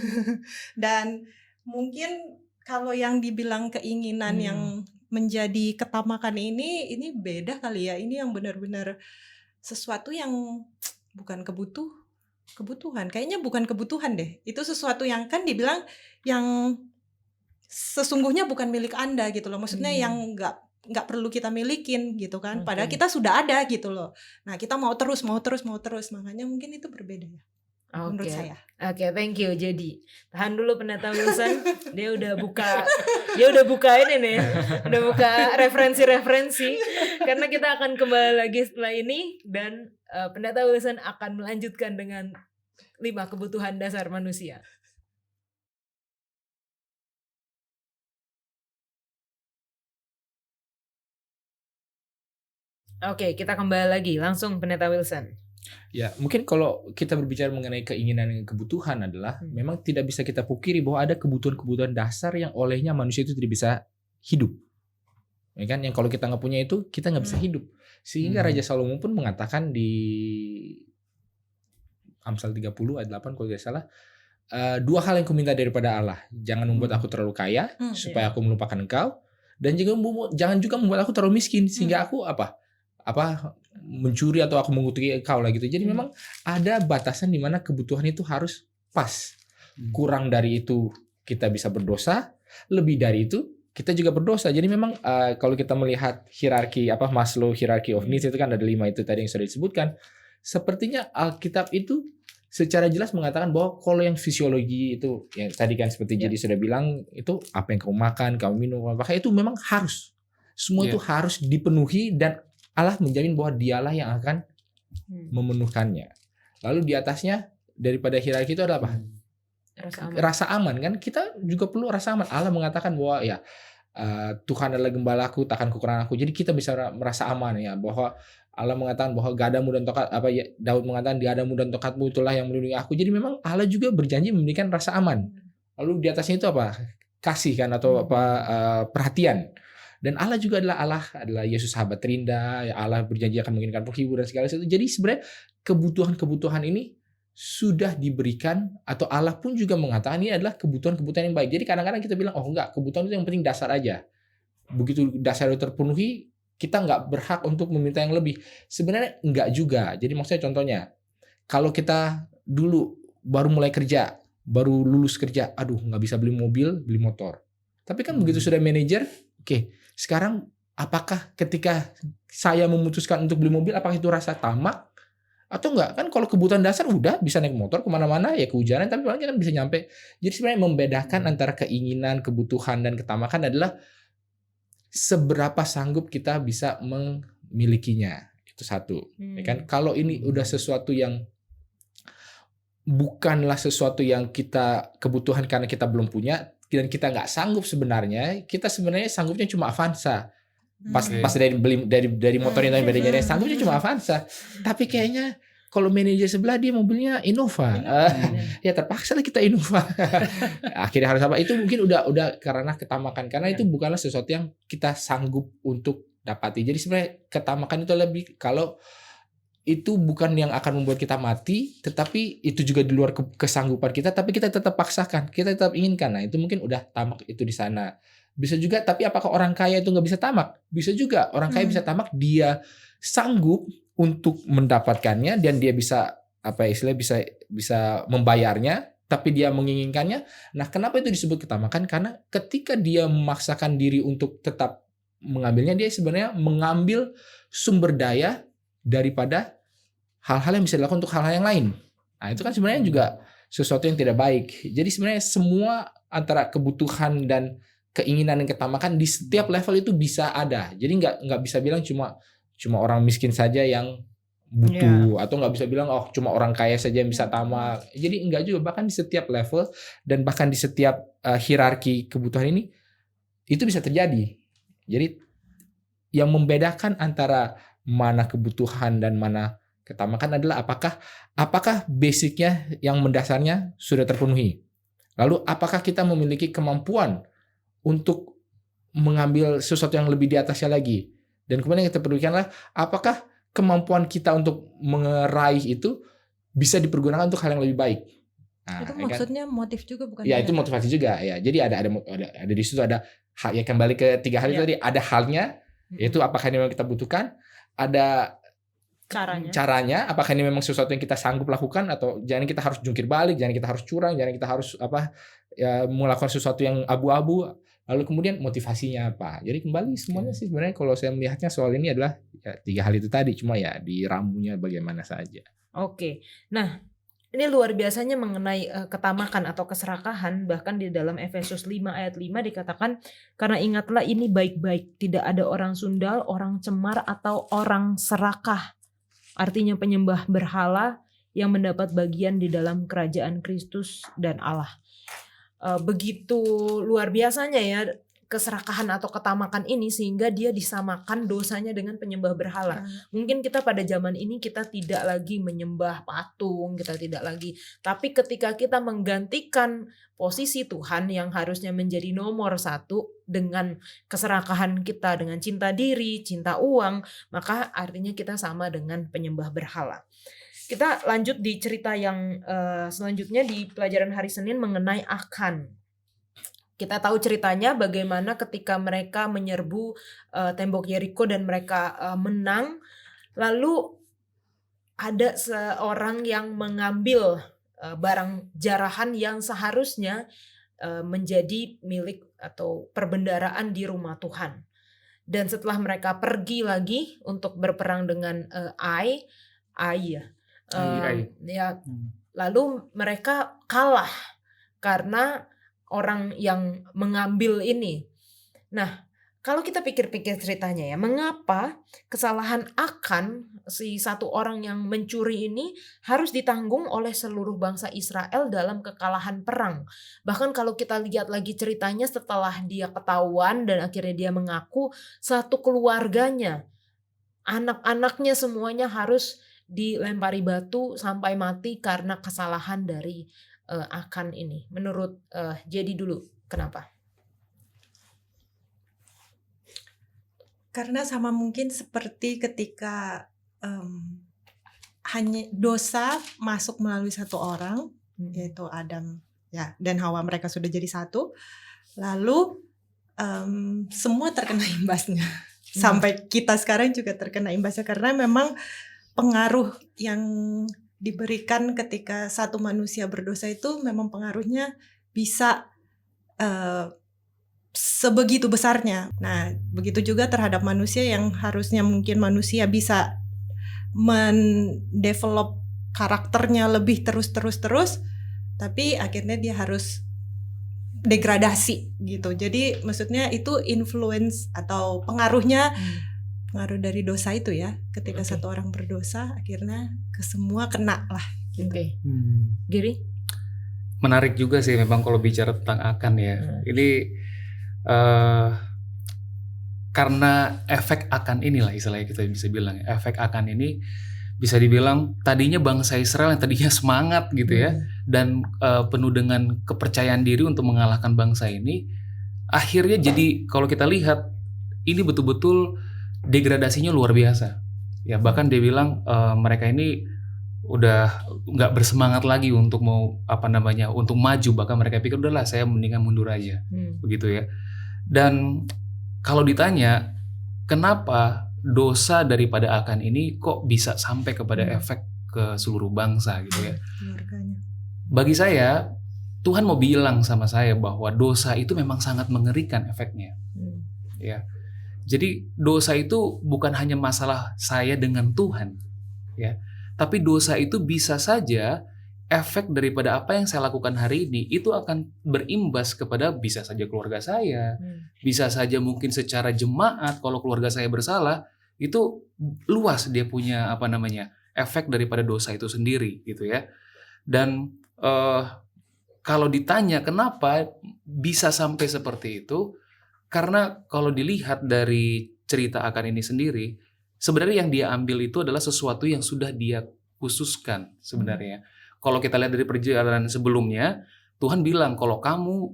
Dan mungkin kalau yang dibilang keinginan yang menjadi ketamakan ini beda kali ya. Ini yang benar-benar sesuatu yang bukan kebutuhan. Kayaknya bukan kebutuhan deh. Itu sesuatu yang kan dibilang yang sesungguhnya bukan milik Anda gitu loh. Maksudnya yang nggak perlu kita milikin gitu kan. Padahal kita sudah ada gitu loh. Nah, kita mau terus. Makanya mungkin itu berbeda ya. Menurut saya. Oke, thank you. Jadi, tahan dulu Pendeta Wilson. Dia udah buka ini nih. Udah buka referensi-referensi. Karena kita akan kembali lagi setelah ini, dan Pendeta Wilson akan melanjutkan dengan 5 kebutuhan dasar manusia. Oke, kita kembali lagi langsung Pendeta Wilson. Ya, mungkin kalau kita berbicara mengenai keinginan dan kebutuhan adalah memang tidak bisa kita pungkiri bahwa ada kebutuhan-kebutuhan dasar yang olehnya manusia itu tidak bisa hidup. Ya kan, yang kalau kita nggak punya itu kita nggak bisa hidup. Sehingga Raja Salomo pun mengatakan di Amsal 30 ayat 8 kalau tidak salah, 2 hal yang kuminta daripada Allah, jangan membuat aku terlalu kaya supaya aku melupakan engkau, dan jangan juga membuat aku terlalu miskin sehingga aku mencuri atau aku mengutuki engkau lah gitu. Jadi memang ada batasan di mana kebutuhan itu harus pas. Kurang dari itu kita bisa berdosa, lebih dari itu kita juga berdosa. Jadi memang kalau kita melihat hierarki Maslow hierarchy of needs itu kan ada 5 itu tadi yang sudah disebutkan. sepertinya Alkitab itu secara jelas mengatakan bahwa kalau yang fisiologi itu yang tadi kan seperti Jadi sudah bilang itu apa yang kamu makan, kamu minum, kamu pakai itu memang harus. Semua itu harus dipenuhi dan Allah menjamin bahwa Dialah yang akan memenuhkannya. Lalu di atasnya daripada hierarki itu ada apa? Rasa aman kan? Kita juga perlu rasa aman. Allah mengatakan bahwa ya Tuhan adalah gembalaku, takkan kekurangan aku. Jadi kita bisa merasa aman ya, bahwa Allah mengatakan bahwa gadamu dan tokat Daud mengatakan gadamu dan tokatmu itulah yang melindungi aku. Jadi memang Allah juga berjanji memberikan rasa aman. Lalu di atasnya itu apa? Kasih kan, atau perhatian. Dan Allah juga adalah Yesus sahabat terindah. Ya, Allah berjanji akan menginginkan penghibur dan segala sesuatu. Jadi sebenarnya kebutuhan-kebutuhan ini sudah diberikan, atau Allah pun juga mengatakan ini adalah kebutuhan-kebutuhan yang baik. Jadi kadang-kadang kita bilang, oh enggak, kebutuhan itu yang penting dasar aja. Begitu dasar itu terpenuhi, kita nggak berhak untuk meminta yang lebih. Sebenarnya enggak juga. Jadi maksudnya contohnya, kalau kita dulu baru mulai kerja, baru lulus kerja, aduh nggak bisa beli mobil, beli motor. Tapi kan begitu sudah manajer, oke, sekarang apakah ketika saya memutuskan untuk beli mobil, apakah itu rasa tamak? Atau enggak? Kan kalau kebutuhan dasar udah bisa naik motor kemana-mana, ya kehujanan, tapi paling kan bisa nyampe. Jadi sebenarnya membedakan antara keinginan, kebutuhan, dan ketamakan adalah seberapa sanggup kita bisa memilikinya. Itu satu. Ya kan? Kalau ini udah sesuatu yang bukanlah sesuatu yang kita kebutuhan karena kita belum punya dan kita nggak sanggup sebenarnya, kita sebenarnya sanggupnya cuma Avanza. Pas dari motornya tadi bedanya sanggupnya cuma Avanza. Tapi kayaknya kalau manajer sebelah dia mobilnya Innova. Ya terpaksa lah kita Innova. Akhirnya harus apa? Itu mungkin udah karena ketamakan, karena itu bukanlah sesuatu yang kita sanggup untuk dapati. Jadi sebenarnya ketamakan itu lebih kalau itu bukan yang akan membuat kita mati, tetapi itu juga di luar kesanggupan kita, tapi kita tetap paksakan, kita tetap inginkan. Nah, itu mungkin udah tamak itu di sana. Bisa juga, tapi apakah orang kaya itu nggak bisa tamak? Bisa juga, orang kaya bisa tamak, dia sanggup untuk mendapatkannya dan dia bisa bisa membayarnya, tapi dia menginginkannya. Nah, kenapa itu disebut ketamakan? Karena ketika dia memaksakan diri untuk tetap mengambilnya, dia sebenarnya mengambil sumber daya daripada hal-hal yang bisa dilakukan untuk hal-hal yang lain. Nah, itu kan sebenarnya juga sesuatu yang tidak baik. Jadi sebenarnya semua antara kebutuhan dan keinginan dan ketamakan di setiap level itu bisa ada. Jadi nggak bisa bilang cuma orang miskin saja yang butuh, atau nggak bisa bilang oh cuma orang kaya saja yang bisa tamak. Jadi enggak juga, bahkan di setiap level dan bahkan di setiap hierarki kebutuhan ini itu bisa terjadi. Jadi yang membedakan antara mana kebutuhan dan mana ketamakan adalah apakah basicnya yang mendasarnya sudah terpenuhi. Lalu apakah kita memiliki kemampuan untuk mengambil sesuatu yang lebih di atasnya lagi. Dan kemudian yang kita perlukanlah apakah kemampuan kita untuk meraih itu bisa dipergunakan untuk hal yang lebih baik. Nah, itu maksudnya kan? Motif juga bukan? Ya, itu motivasi juga ya. Jadi ada di situ ada hal, ya kembali ke 3 hal itu tadi, ada halnya, yaitu apakah ini memang kita butuhkan, ada caranya, apakah ini memang sesuatu yang kita sanggup lakukan, atau jangan kita harus jungkir balik, jangan kita harus curang, jangan kita harus melakukan sesuatu yang abu-abu. Lalu kemudian motivasinya apa? Jadi kembali semuanya sih sebenarnya kalau saya melihatnya soal ini adalah ya 3 hal itu tadi, cuma ya diramunya bagaimana saja. Oke. Nah, ini luar biasanya mengenai ketamakan atau keserakahan. Bahkan di dalam Efesus 5 ayat 5 dikatakan, karena ingatlah ini baik-baik, tidak ada orang sundal, orang cemar, atau orang serakah. Artinya penyembah berhala yang mendapat bagian di dalam kerajaan Kristus dan Allah. Begitu luar biasanya ya keserakahan atau ketamakan ini, sehingga dia disamakan dosanya dengan penyembah berhala. Mungkin kita pada zaman ini kita tidak lagi menyembah patung, kita tidak lagi. Tapi ketika kita menggantikan posisi Tuhan yang harusnya menjadi nomor 1 dengan keserakahan kita, dengan cinta diri, cinta uang, maka artinya kita sama dengan penyembah berhala. Kita lanjut di cerita yang selanjutnya di pelajaran hari Senin mengenai Akan. Kita tahu ceritanya bagaimana ketika mereka menyerbu tembok Yeriko dan mereka menang. Lalu ada seorang yang mengambil barang jarahan yang seharusnya menjadi milik atau perbendaraan di rumah Tuhan. Dan setelah mereka pergi lagi untuk berperang dengan Ai, Ya, Hmm. lalu mereka kalah karena orang yang mengambil ini. Nah, kalau kita pikir-pikir ceritanya ya, mengapa kesalahan Akan, si satu orang yang mencuri ini, harus ditanggung oleh seluruh bangsa Israel dalam kekalahan perang. Bahkan kalau kita lihat lagi ceritanya setelah dia ketahuan dan akhirnya dia mengaku, satu keluarganya, anak-anaknya semuanya harus dilempari batu sampai mati karena kesalahan dari Akan ini. Menurut Jadi dulu, kenapa? Karena sama mungkin seperti ketika hanya dosa masuk melalui satu orang, yaitu Adam ya dan Hawa, mereka sudah jadi satu, lalu semua terkena imbasnya. Sampai kita sekarang juga terkena imbasnya, karena memang pengaruh yang diberikan ketika satu manusia berdosa itu memang pengaruhnya bisa sebegitu besarnya. Nah, begitu juga terhadap manusia yang harusnya mungkin manusia bisa mendevelop karakternya lebih terus, tapi akhirnya dia harus degradasi gitu. Jadi maksudnya itu influence atau pengaruhnya pengaruh dari dosa itu ya. Ketika satu orang berdosa, akhirnya ke semua kena lah gitu. Giri? Menarik juga sih memang kalau bicara tentang Akan ya. Ini karena efek Akan inilah istilahnya kita bisa bilang ya. Efek Akan ini bisa dibilang tadinya bangsa Israel yang tadinya semangat gitu ya, dan penuh dengan kepercayaan diri untuk mengalahkan bangsa ini, akhirnya jadi kalau kita lihat ini betul-betul degradasinya luar biasa ya. Bahkan dia bilang mereka ini udah nggak bersemangat lagi untuk mau untuk maju, bahkan mereka pikir udahlah saya mendingan mundur aja begitu ya. Dan kalau ditanya kenapa dosa daripada Akan ini kok bisa sampai kepada efek ke seluruh bangsa gitu ya, bagi saya Tuhan mau bilang sama saya bahwa dosa itu memang sangat mengerikan efeknya ya. Jadi dosa itu bukan hanya masalah saya dengan Tuhan ya, tapi dosa itu bisa saja efek daripada apa yang saya lakukan hari ini itu akan berimbas kepada bisa saja keluarga saya, bisa saja mungkin secara jemaat kalau keluarga saya bersalah, itu luas dia punya efek daripada dosa itu sendiri gitu ya. Dan kalau ditanya kenapa bisa sampai seperti itu, karena kalau dilihat dari cerita Akan ini sendiri, sebenarnya yang dia ambil itu adalah sesuatu yang sudah dia khususkan sebenarnya. Kalau kita lihat dari perjalanan sebelumnya, Tuhan bilang kalau kamu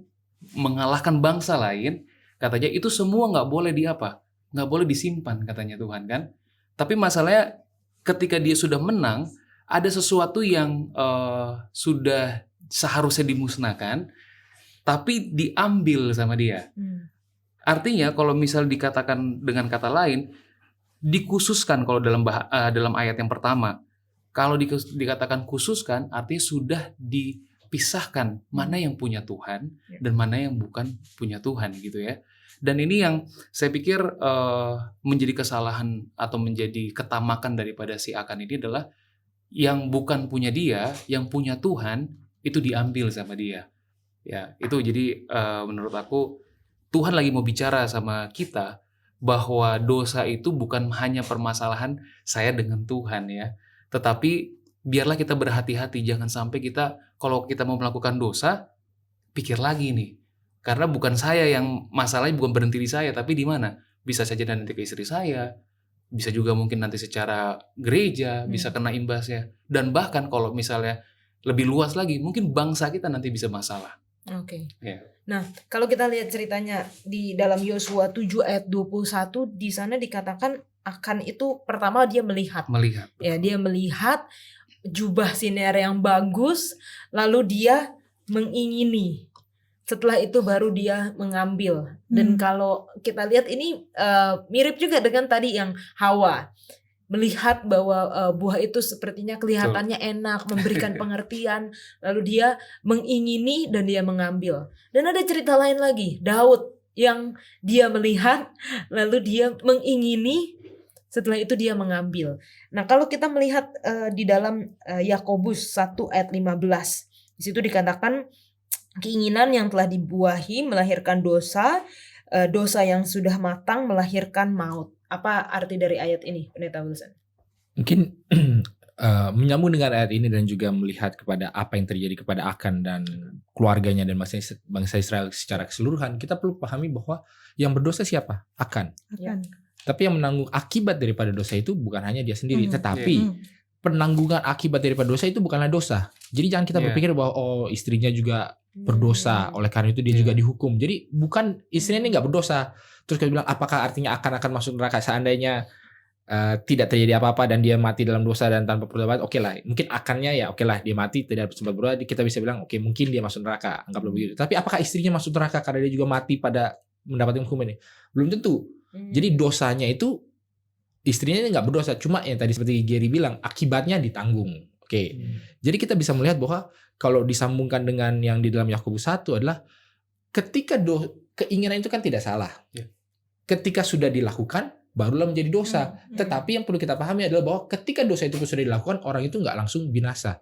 mengalahkan bangsa lain, katanya itu semua nggak boleh nggak boleh disimpan katanya Tuhan kan. Tapi masalahnya ketika dia sudah menang, ada sesuatu yang sudah seharusnya dimusnahkan, tapi diambil sama dia. Artinya kalau misal dikatakan dengan kata lain, dikhususkan kalau dalam ayat yang pertama. Kalau dikatakan khususkan, artinya sudah dipisahkan mana yang punya Tuhan dan mana yang bukan punya Tuhan gitu ya. Dan ini yang saya pikir menjadi kesalahan atau menjadi ketamakan daripada si Akan ini adalah yang bukan punya dia, yang punya Tuhan itu diambil sama dia. Ya, itu jadi menurut aku Tuhan lagi mau bicara sama kita bahwa dosa itu bukan hanya permasalahan saya dengan Tuhan ya. Tetapi biarlah kita berhati-hati, jangan sampai kalau kita mau melakukan dosa, pikir lagi nih. Karena bukan saya yang masalahnya bukan berhenti di saya, tapi di mana? Bisa saja nanti ke istri saya, bisa juga mungkin nanti secara gereja, bisa kena imbasnya. Dan bahkan kalau misalnya lebih luas lagi, mungkin bangsa kita nanti bisa masalah. Ya. Nah, kalau kita lihat ceritanya di dalam Yosua 7 ayat 21, di sana dikatakan Akan itu pertama dia melihat. Ya, dia melihat jubah sinar yang bagus, lalu dia mengingini. Setelah itu baru dia mengambil. Dan kalau kita lihat ini mirip juga dengan tadi yang Hawa. Melihat bahwa buah itu sepertinya kelihatannya enak, memberikan pengertian, lalu dia mengingini dan dia mengambil. Dan ada cerita lain lagi, Daud yang dia melihat, lalu dia mengingini, Setelah itu dia mengambil. Nah, kalau kita melihat di dalam Yakobus 1 ayat 15, di situ dikatakan keinginan yang telah dibuahi melahirkan dosa, dosa yang sudah matang melahirkan maut. Apa arti dari ayat ini, Pendeta Wilson? Mungkin menyambung dengan ayat ini dan juga melihat kepada apa yang terjadi kepada Akan dan keluarganya dan bangsa Israel secara keseluruhan, kita perlu pahami bahwa yang berdosa siapa? Akan. Akan. Tapi yang menanggung akibat daripada dosa itu bukan hanya dia sendiri, tetapi Hmm. penanggungan akibat daripada dosa itu bukanlah dosa. Jadi jangan kita berpikir bahwa istrinya juga berdosa, oleh karena itu dia juga dihukum. Jadi bukan istrinya ini nggak berdosa. Terus kita bilang apakah artinya akan masuk neraka seandainya tidak terjadi apa-apa dan dia mati dalam dosa dan tanpa pertobatan? Oke lah, mungkin akannya ya oke lah dia mati tidak sempat berdosa, kita bisa bilang oke mungkin dia masuk neraka, anggaplah begitu. Tapi apakah istrinya masuk neraka karena dia juga mati pada mendapatkan hukum ini? Belum tentu. Jadi dosanya itu istrinya ini nggak berdosa, cuma yang tadi seperti Gary bilang akibatnya ditanggung. Oke. Jadi kita bisa melihat bahwa kalau disambungkan dengan yang di dalam Yakobus 1 adalah ketika keinginan itu kan tidak salah. Ketika sudah dilakukan barulah menjadi dosa. Tetapi yang perlu kita pahami adalah bahwa ketika dosa itu sudah dilakukan, orang itu nggak langsung binasa,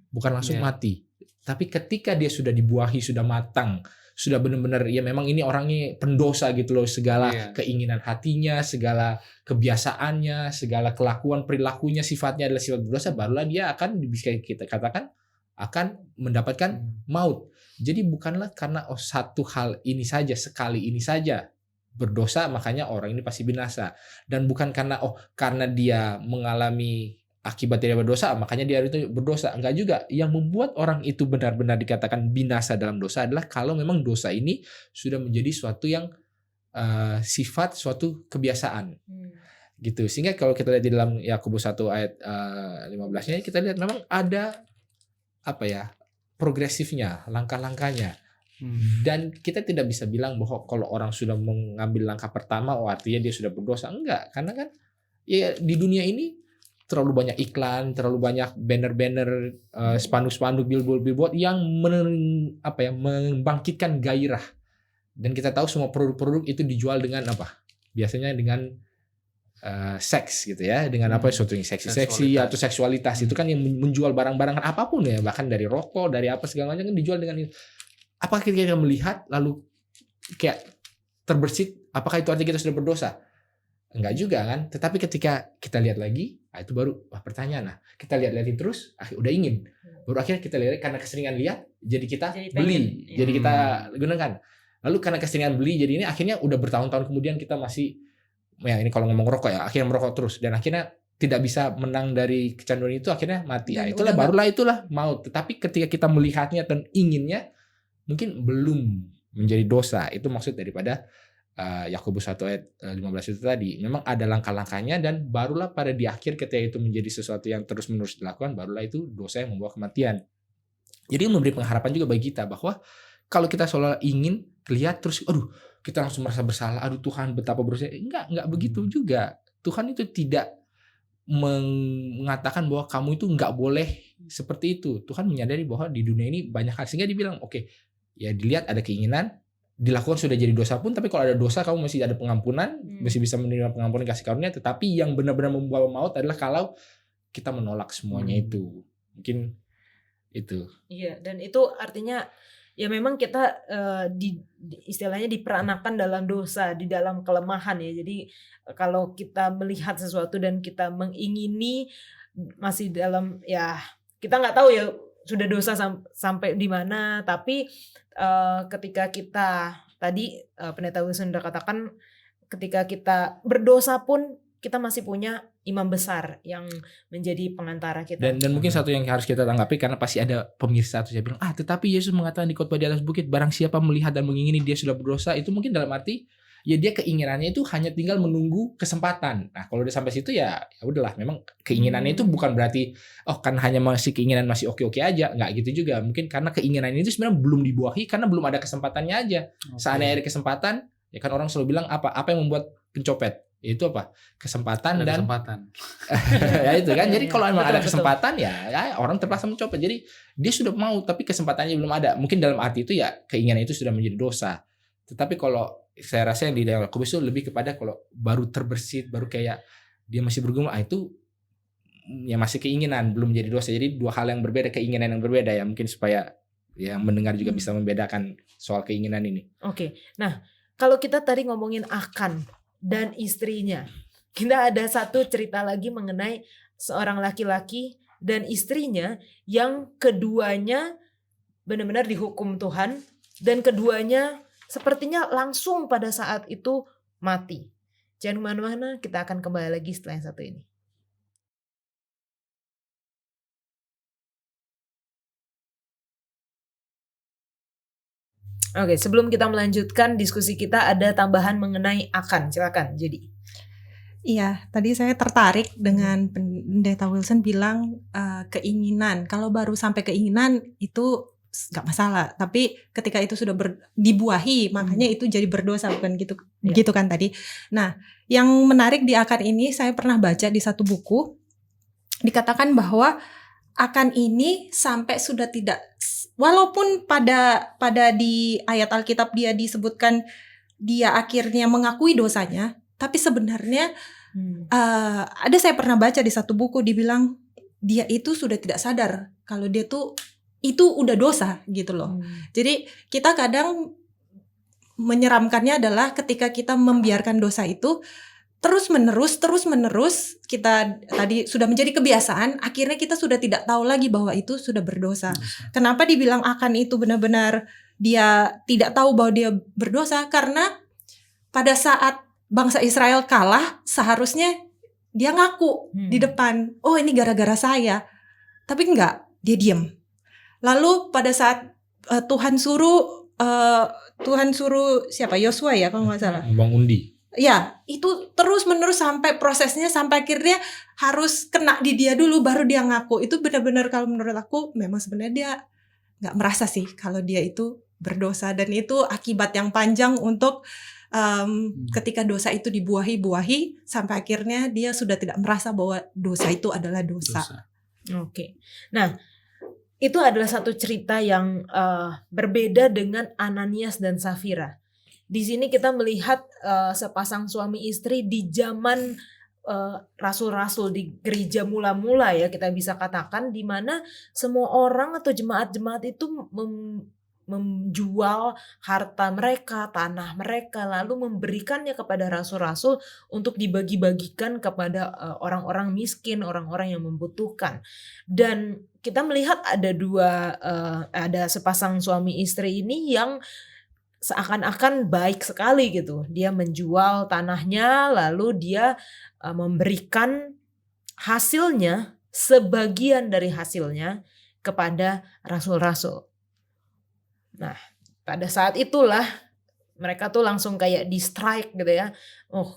bukan langsung mati. Tapi ketika dia sudah dibuahi, sudah matang, sudah benar-benar ya memang ini orangnya pendosa gitu loh, segala keinginan hatinya, segala kebiasaannya, segala kelakuan perilakunya, sifatnya adalah sifat berdosa, barulah dia akan bisa kita katakan akan mendapatkan maut. Jadi bukanlah karena satu hal ini saja, sekali ini saja berdosa makanya orang ini pasti binasa, dan bukan karena dia mengalami akibat dari berdosa makanya dia itu berdosa. Enggak juga. Yang membuat orang itu benar-benar dikatakan binasa dalam dosa adalah kalau memang dosa ini sudah menjadi suatu yang sifat, suatu kebiasaan gitu. Sehingga kalau kita lihat di dalam Yakobus 1 ayat 15-nya kita lihat memang ada progresifnya, langkah-langkahnya. Dan kita tidak bisa bilang bahwa kalau orang sudah mengambil langkah pertama artinya dia sudah berdosa. Enggak, karena kan ya di dunia ini terlalu banyak iklan, terlalu banyak banner-banner, spanduk-spanduk, billboard yang membangkitkan gairah. Dan kita tahu semua produk-produk itu dijual dengan apa? Biasanya dengan seks gitu ya, dengan sesuatu yang seksi atau seksualitas. Itu kan yang menjual barang-barang apapun ya, bahkan dari rokok, dari apa segala macam kan dijual dengan itu. Apakah kita melihat lalu kayak terbersit, apakah itu artinya kita sudah berdosa? Enggak juga kan. Tetapi ketika kita lihat lagi, itu baru pertanyaan. Kita lihat-lihatin terus, udah ingin. Baru akhirnya kita lihat karena keseringan lihat, jadi kita beli, jadi kita gunakan. Lalu karena keseringan beli, jadi ini akhirnya udah bertahun-tahun kemudian kita masih, ya ini kalau ngomong rokok ya, akhirnya merokok terus dan akhirnya tidak bisa menang dari kecanduan itu, akhirnya mati. Itulah barulah maut. Tetapi ketika kita melihatnya dan inginnya, mungkin belum menjadi dosa. Itu maksud daripada Yakobus 1 ayat 15 itu tadi. Memang ada langkah-langkahnya dan barulah pada di akhir ketika itu menjadi sesuatu yang terus-menerus dilakukan, barulah itu dosa yang membawa kematian. Jadi memberi pengharapan juga bagi kita bahwa kalau kita seolah ingin lihat terus, kita langsung merasa bersalah, Tuhan betapa berdosa. Enggak begitu juga. Tuhan itu tidak mengatakan bahwa kamu itu enggak boleh seperti itu. Tuhan menyadari bahwa di dunia ini banyak hal, sehingga dibilang oke, ya dilihat ada keinginan, dilakukan sudah jadi dosa pun, tapi kalau ada dosa kamu masih ada pengampunan, masih bisa menerima pengampunan kasih karunia. Tetapi yang benar-benar membawa maut adalah kalau kita menolak semuanya itu. Mungkin itu. Iya, dan itu artinya ya memang kita istilahnya diperanakan dalam dosa, di dalam kelemahan ya. Jadi kalau kita melihat sesuatu dan kita mengingini masih dalam, ya kita nggak tahu ya sudah dosa sampai di mana. Tapi ketika kita tadi Pendeta Wilson sudah katakan, ketika kita berdosa pun kita masih punya imam besar yang menjadi pengantara kita. Dan mungkin satu yang harus kita tanggapi, karena pasti ada pemirsa tuh saya bilang, tetapi Yesus mengatakan di khotbah di atas bukit, barang siapa melihat dan mengingini dia sudah berdosa. Itu mungkin dalam arti ya dia keinginannya itu hanya tinggal menunggu kesempatan. Nah, kalau udah sampai situ ya udahlah, memang keinginannya itu bukan berarti kan hanya masih keinginan masih oke-oke aja, nggak gitu juga. Mungkin karena keinginan itu sebenarnya belum dibuahi karena belum ada kesempatannya aja. Seandainya ada kesempatan, ya kan orang selalu bilang apa yang membuat pencopet? Itu apa? Kesempatan. Ya itu kan. Jadi kalau memang ada kesempatan ya orang terpaksa mencopet. Jadi dia sudah mau tapi kesempatannya belum ada. Mungkin dalam arti itu ya keinginan itu sudah menjadi dosa. Tetapi kalau saya rasa yang di dalam Yakobus itu lebih kepada kalau baru terbersit, baru kayak dia masih bergumul, itu ya masih keinginan, belum jadi dosa. Jadi dua hal yang berbeda, keinginan yang berbeda ya, mungkin supaya yang mendengar juga bisa membedakan soal keinginan ini. Oke. Nah, kalau kita tadi ngomongin Akan dan istrinya, kita ada satu cerita lagi mengenai seorang laki-laki dan istrinya yang keduanya benar-benar dihukum Tuhan dan keduanya sepertinya langsung pada saat itu mati. Jangan kemana-mana, kita akan kembali lagi setelah yang satu ini. Oke, sebelum kita melanjutkan diskusi kita, ada tambahan mengenai Akan. Silakan, jadi. Iya, tadi saya tertarik dengan Pendeta Wilson bilang keinginan. Kalau baru sampai keinginan itu nggak masalah. Tapi ketika itu sudah dibuahi, makanya itu jadi berdosa, bukan gitu? Ya. Gitu kan tadi. Nah, yang menarik di Akan ini, saya pernah baca di satu buku, dikatakan bahwa Akan ini sampai sudah tidak, walaupun pada di ayat Alkitab dia disebutkan dia akhirnya mengakui dosanya, tapi sebenarnya ada, saya pernah baca di satu buku dibilang dia itu sudah tidak sadar kalau dia tuh itu udah dosa gitu loh. Jadi kita kadang menyeramkannya adalah ketika kita membiarkan dosa itu terus menerus kita tadi sudah menjadi kebiasaan, akhirnya kita sudah tidak tahu lagi bahwa itu sudah berdosa. Kenapa dibilang Akan itu benar-benar dia tidak tahu bahwa dia berdosa? Karena pada saat bangsa Israel kalah, seharusnya dia ngaku di depan, oh ini gara-gara saya. Tapi enggak, dia diam. Lalu pada saat Tuhan suruh siapa? Yosua ya kalau nggak salah. Bang Undi. Ya, itu terus-menerus sampai prosesnya sampai akhirnya harus kena di dia dulu baru dia ngaku. Itu benar-benar kalau menurut aku memang sebenarnya dia nggak merasa sih kalau dia itu berdosa, dan itu akibat yang panjang untuk ketika dosa itu dibuahi sampai akhirnya dia sudah tidak merasa bahwa dosa itu adalah dosa. Oke. Nah, itu adalah satu cerita yang berbeda dengan Ananias dan Safira. Di sini kita melihat sepasang suami istri di zaman rasul-rasul di gereja mula-mula ya, kita bisa katakan, di mana semua orang atau jemaat-jemaat itu menjual harta mereka, tanah mereka, lalu memberikannya kepada rasul-rasul untuk dibagi-bagikan kepada orang-orang miskin, orang-orang yang membutuhkan. Dan kita melihat ada sepasang suami istri ini yang seakan-akan baik sekali gitu. Dia menjual tanahnya, lalu dia memberikan hasilnya, sebagian dari hasilnya kepada rasul-rasul. Nah, pada saat itulah mereka tuh langsung kayak di strike gitu ya. Oh,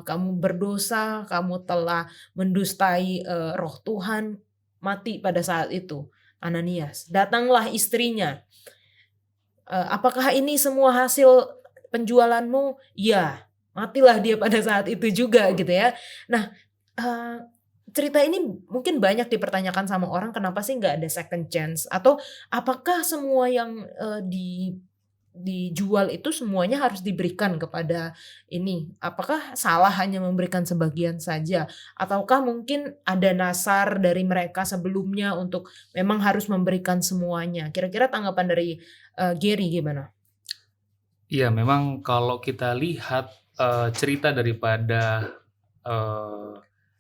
kamu berdosa, kamu telah mendustai roh Tuhan. Mati pada saat itu Ananias. Datanglah istrinya. Apakah ini semua hasil penjualanmu? Ya, matilah dia pada saat itu juga gitu ya. Nah, cerita ini mungkin banyak dipertanyakan sama orang, kenapa sih nggak ada second chance? Atau apakah semua yang dijual itu semuanya harus diberikan kepada ini? Apakah salah hanya memberikan sebagian saja? Ataukah mungkin ada nasar dari mereka sebelumnya untuk memang harus memberikan semuanya? Kira-kira tanggapan dari Gary gimana? Iya, memang kalau kita lihat cerita daripada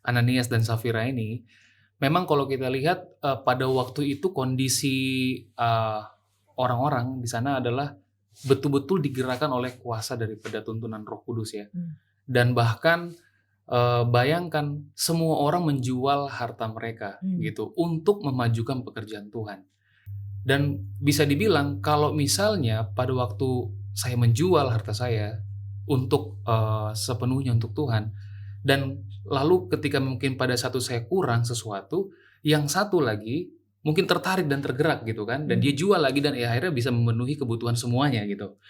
Ananias dan Safira ini, memang kalau kita lihat pada waktu itu kondisi orang-orang di sana adalah betul-betul digerakkan oleh kuasa daripada tuntunan Roh Kudus ya. Dan bahkan bayangkan semua orang menjual harta mereka gitu untuk memajukan pekerjaan Tuhan. Dan bisa dibilang kalau misalnya pada waktu saya menjual harta saya untuk sepenuhnya untuk Tuhan, dan lalu ketika mungkin pada satu saya kurang sesuatu, yang satu lagi mungkin tertarik dan tergerak gitu kan, dan dia jual lagi dan akhirnya bisa memenuhi kebutuhan semuanya gitu.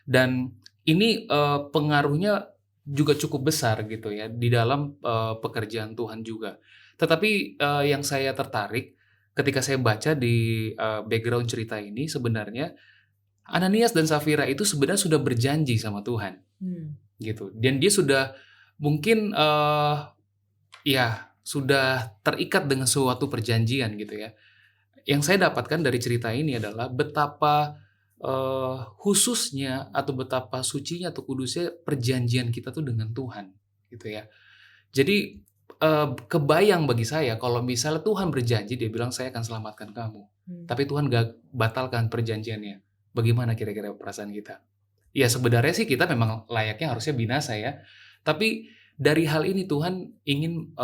Dan ini pengaruhnya juga cukup besar gitu ya di dalam pekerjaan Tuhan juga. Tetapi yang saya tertarik ketika saya baca di background cerita ini, sebenarnya Ananias dan Safira itu sebenarnya sudah berjanji sama Tuhan, gitu. Dan dia sudah mungkin sudah terikat dengan suatu perjanjian gitu ya. Yang saya dapatkan dari cerita ini adalah betapa khususnya atau betapa sucinya atau kudusnya perjanjian kita tuh dengan Tuhan, gitu ya. Jadi kebayang bagi saya kalau misalnya Tuhan berjanji, dia bilang saya akan selamatkan kamu, tapi Tuhan gak batalkan perjanjiannya. Bagaimana kira-kira perasaan kita? Ya sebenarnya sih kita memang layaknya harusnya binasa ya. Tapi dari hal ini Tuhan ingin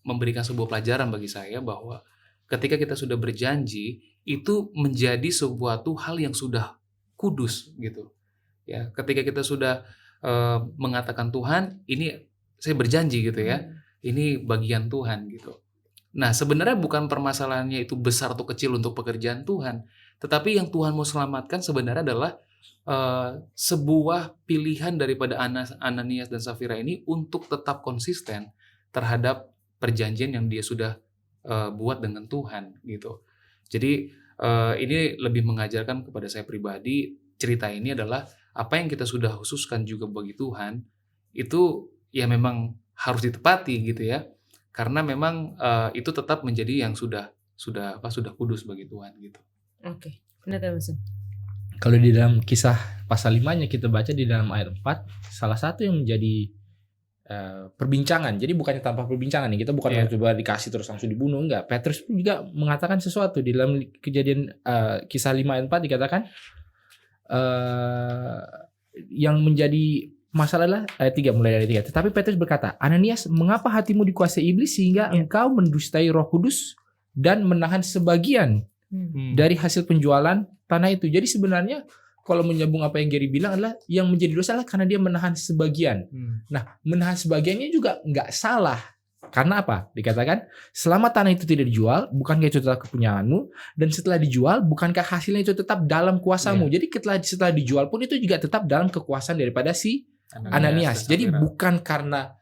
memberikan sebuah pelajaran bagi saya bahwa ketika kita sudah berjanji itu menjadi suatu hal yang sudah kudus gitu. Ya, ketika kita sudah mengatakan Tuhan, ini saya berjanji gitu ya. Ini bagian Tuhan gitu. Nah, sebenarnya bukan permasalahannya itu besar atau kecil untuk pekerjaan Tuhan, tetapi yang Tuhan mau selamatkan sebenarnya adalah sebuah pilihan daripada Ananias dan Safira ini untuk tetap konsisten terhadap perjanjian yang dia sudah buat dengan Tuhan gitu. Jadi ini lebih mengajarkan kepada saya pribadi, cerita ini adalah apa yang kita sudah khususkan juga bagi Tuhan itu ya memang harus ditepati gitu ya. Karena memang itu tetap menjadi yang sudah kudus bagi Tuhan gitu. Oke, benar Mas. Kalau di dalam Kisah pasal 5-nya kita baca di dalam ayat 4, salah satu yang menjadi perbincangan. Jadi bukannya tanpa perbincangan nih, kita bukan coba dikasih terus langsung dibunuh, enggak. Petrus pun juga mengatakan sesuatu di dalam Kejadian Kisah 5 ayat 4 dikatakan yang menjadi masalah adalah ayat 3, mulai dari 3. Tetapi Petrus berkata, Ananias, mengapa hatimu dikuasai iblis sehingga engkau mendustai Roh Kudus dan menahan sebagian dari hasil penjualan tanah itu? Jadi sebenarnya kalau menyambung apa yang Gary bilang adalah yang menjadi dosa adalah karena dia menahan sebagian. Nah, menahan sebagiannya juga nggak salah. Karena apa? Dikatakan selama tanah itu tidak dijual, bukankah itu tetap kepunyaanmu? Dan setelah dijual, bukankah hasilnya itu tetap dalam kuasamu? Jadi setelah dijual pun itu juga tetap dalam kekuasaan daripada si Ananias. Jadi bukan karena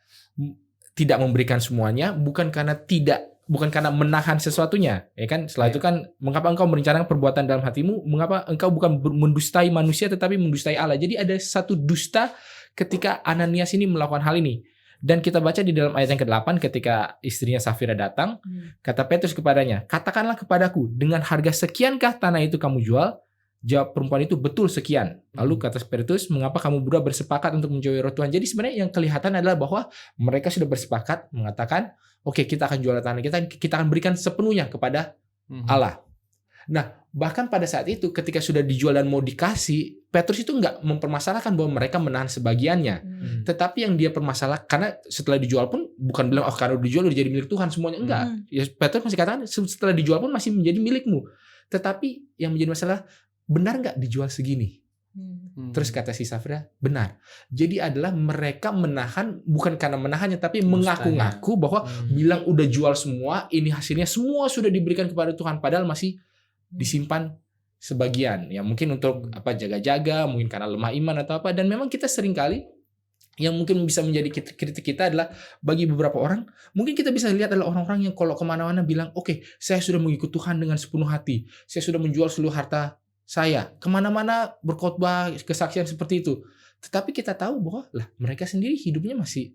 tidak memberikan semuanya, bukan karena menahan sesuatunya, ya kan? Setelah itu kan, mengapa engkau merencanakan perbuatan dalam hatimu? Mengapa engkau bukan mendustai manusia tetapi mendustai Allah? Jadi ada satu dusta ketika Ananias ini melakukan hal ini. Dan kita baca di dalam ayat yang ke-8 ketika istrinya Safira datang, kata Petrus kepadanya, katakanlah kepadaku, dengan harga sekiankah tanah itu kamu jual? Jawab perempuan itu, betul sekian. Lalu kata Petrus, mengapa kamu berdua bersepakat untuk menjauhi roh Tuhan? Jadi sebenarnya yang kelihatan adalah bahwa mereka sudah bersepakat mengatakan, oke, kita akan jual tanah kita akan berikan sepenuhnya kepada Allah. Nah, bahkan pada saat itu ketika sudah dijual dan mau dikasih, Petrus itu nggak mempermasalahkan bahwa mereka menahan sebagiannya. Tetapi yang dia permasalahkan, karena setelah dijual pun bukan bilang, oh karena dijual udah jadi milik Tuhan semuanya. Enggak. Ya, Petrus masih katakan setelah dijual pun masih menjadi milikmu. Tetapi yang menjadi masalah, benar nggak dijual segini? Terus kata si Safira, benar. Jadi adalah mereka menahan, bukan karena menahannya, tapi mengaku-ngaku bahwa bilang udah jual semua, ini hasilnya semua sudah diberikan kepada Tuhan, padahal masih disimpan sebagian. Ya mungkin untuk jaga-jaga, mungkin karena lemah iman atau apa. Dan memang kita seringkali yang mungkin bisa menjadi kritik kita adalah bagi beberapa orang, mungkin kita bisa lihat adalah orang-orang yang kalau kemana-mana bilang, oke, saya sudah mengikut Tuhan dengan sepenuh hati, saya sudah menjual seluruh harta saya, kemana-mana berkhotbah, kesaksian seperti itu. Tetapi kita tahu bahwa mereka sendiri hidupnya masih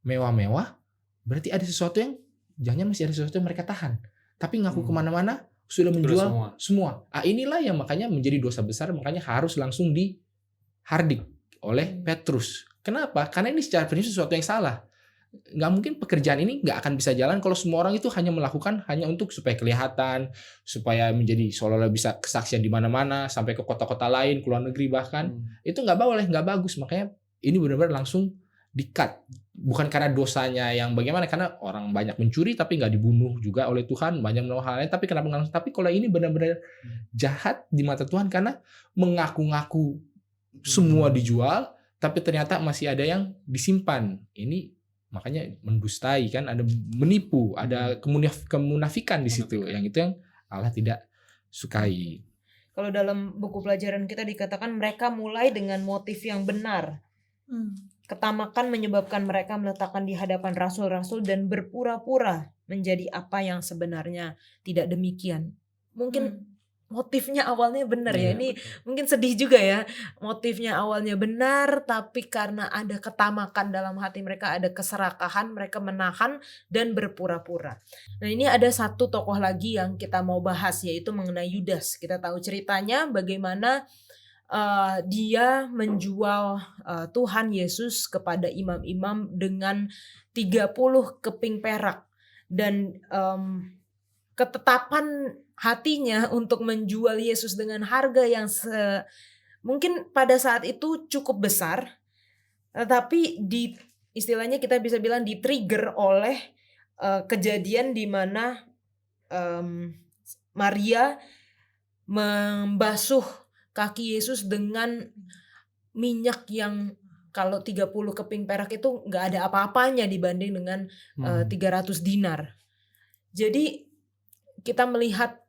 mewah-mewah, berarti ada sesuatu yang, jangan masih ada sesuatu yang mereka tahan. Tapi ngaku kemana-mana sudah menjual semua. Inilah yang makanya menjadi dosa besar, makanya harus langsung dihardik oleh Petrus. Kenapa? Karena ini secara prinsip sesuatu yang salah. Nggak mungkin pekerjaan ini nggak akan bisa jalan kalau semua orang itu hanya melakukan hanya untuk supaya kelihatan, supaya menjadi seolah-olah bisa kesaksian di mana-mana, sampai ke kota-kota lain, ke luar negeri bahkan. Itu nggak boleh, nggak bagus. Makanya ini benar-benar langsung di-cut. Bukan karena dosanya yang bagaimana, karena orang banyak mencuri tapi nggak dibunuh juga oleh Tuhan, banyak melakukan hal lain, tapi kenapa nggak? Tapi kalau ini benar-benar jahat di mata Tuhan karena mengaku-ngaku semua dijual, tapi ternyata masih ada yang disimpan. Ini makanya mendustai kan, ada menipu, ada kemunafikan di situ. Yang itu yang Allah tidak sukai. Kalau dalam buku pelajaran kita dikatakan mereka mulai dengan motif yang benar. Ketamakan menyebabkan mereka meletakkan di hadapan rasul-rasul dan berpura-pura menjadi apa yang sebenarnya tidak demikian. Mungkin motifnya awalnya benar ya. Iya, Ini mungkin sedih juga ya. Motifnya awalnya benar, tapi karena ada ketamakan dalam hati mereka, ada keserakahan, mereka menahan dan berpura-pura. Nah, ini ada satu tokoh lagi yang kita mau bahas, yaitu mengenai Yudas. Kita tahu ceritanya bagaimana dia menjual Tuhan Yesus kepada imam-imam dengan 30 keping perak. Dan ketetapan hatinya untuk menjual Yesus dengan harga yang mungkin pada saat itu cukup besar, tetapi istilahnya kita bisa bilang di-trigger oleh kejadian di mana Maria membasuh kaki Yesus dengan minyak yang kalau 30 keping perak itu nggak ada apa-apanya dibanding dengan 300 dinar. Jadi kita melihat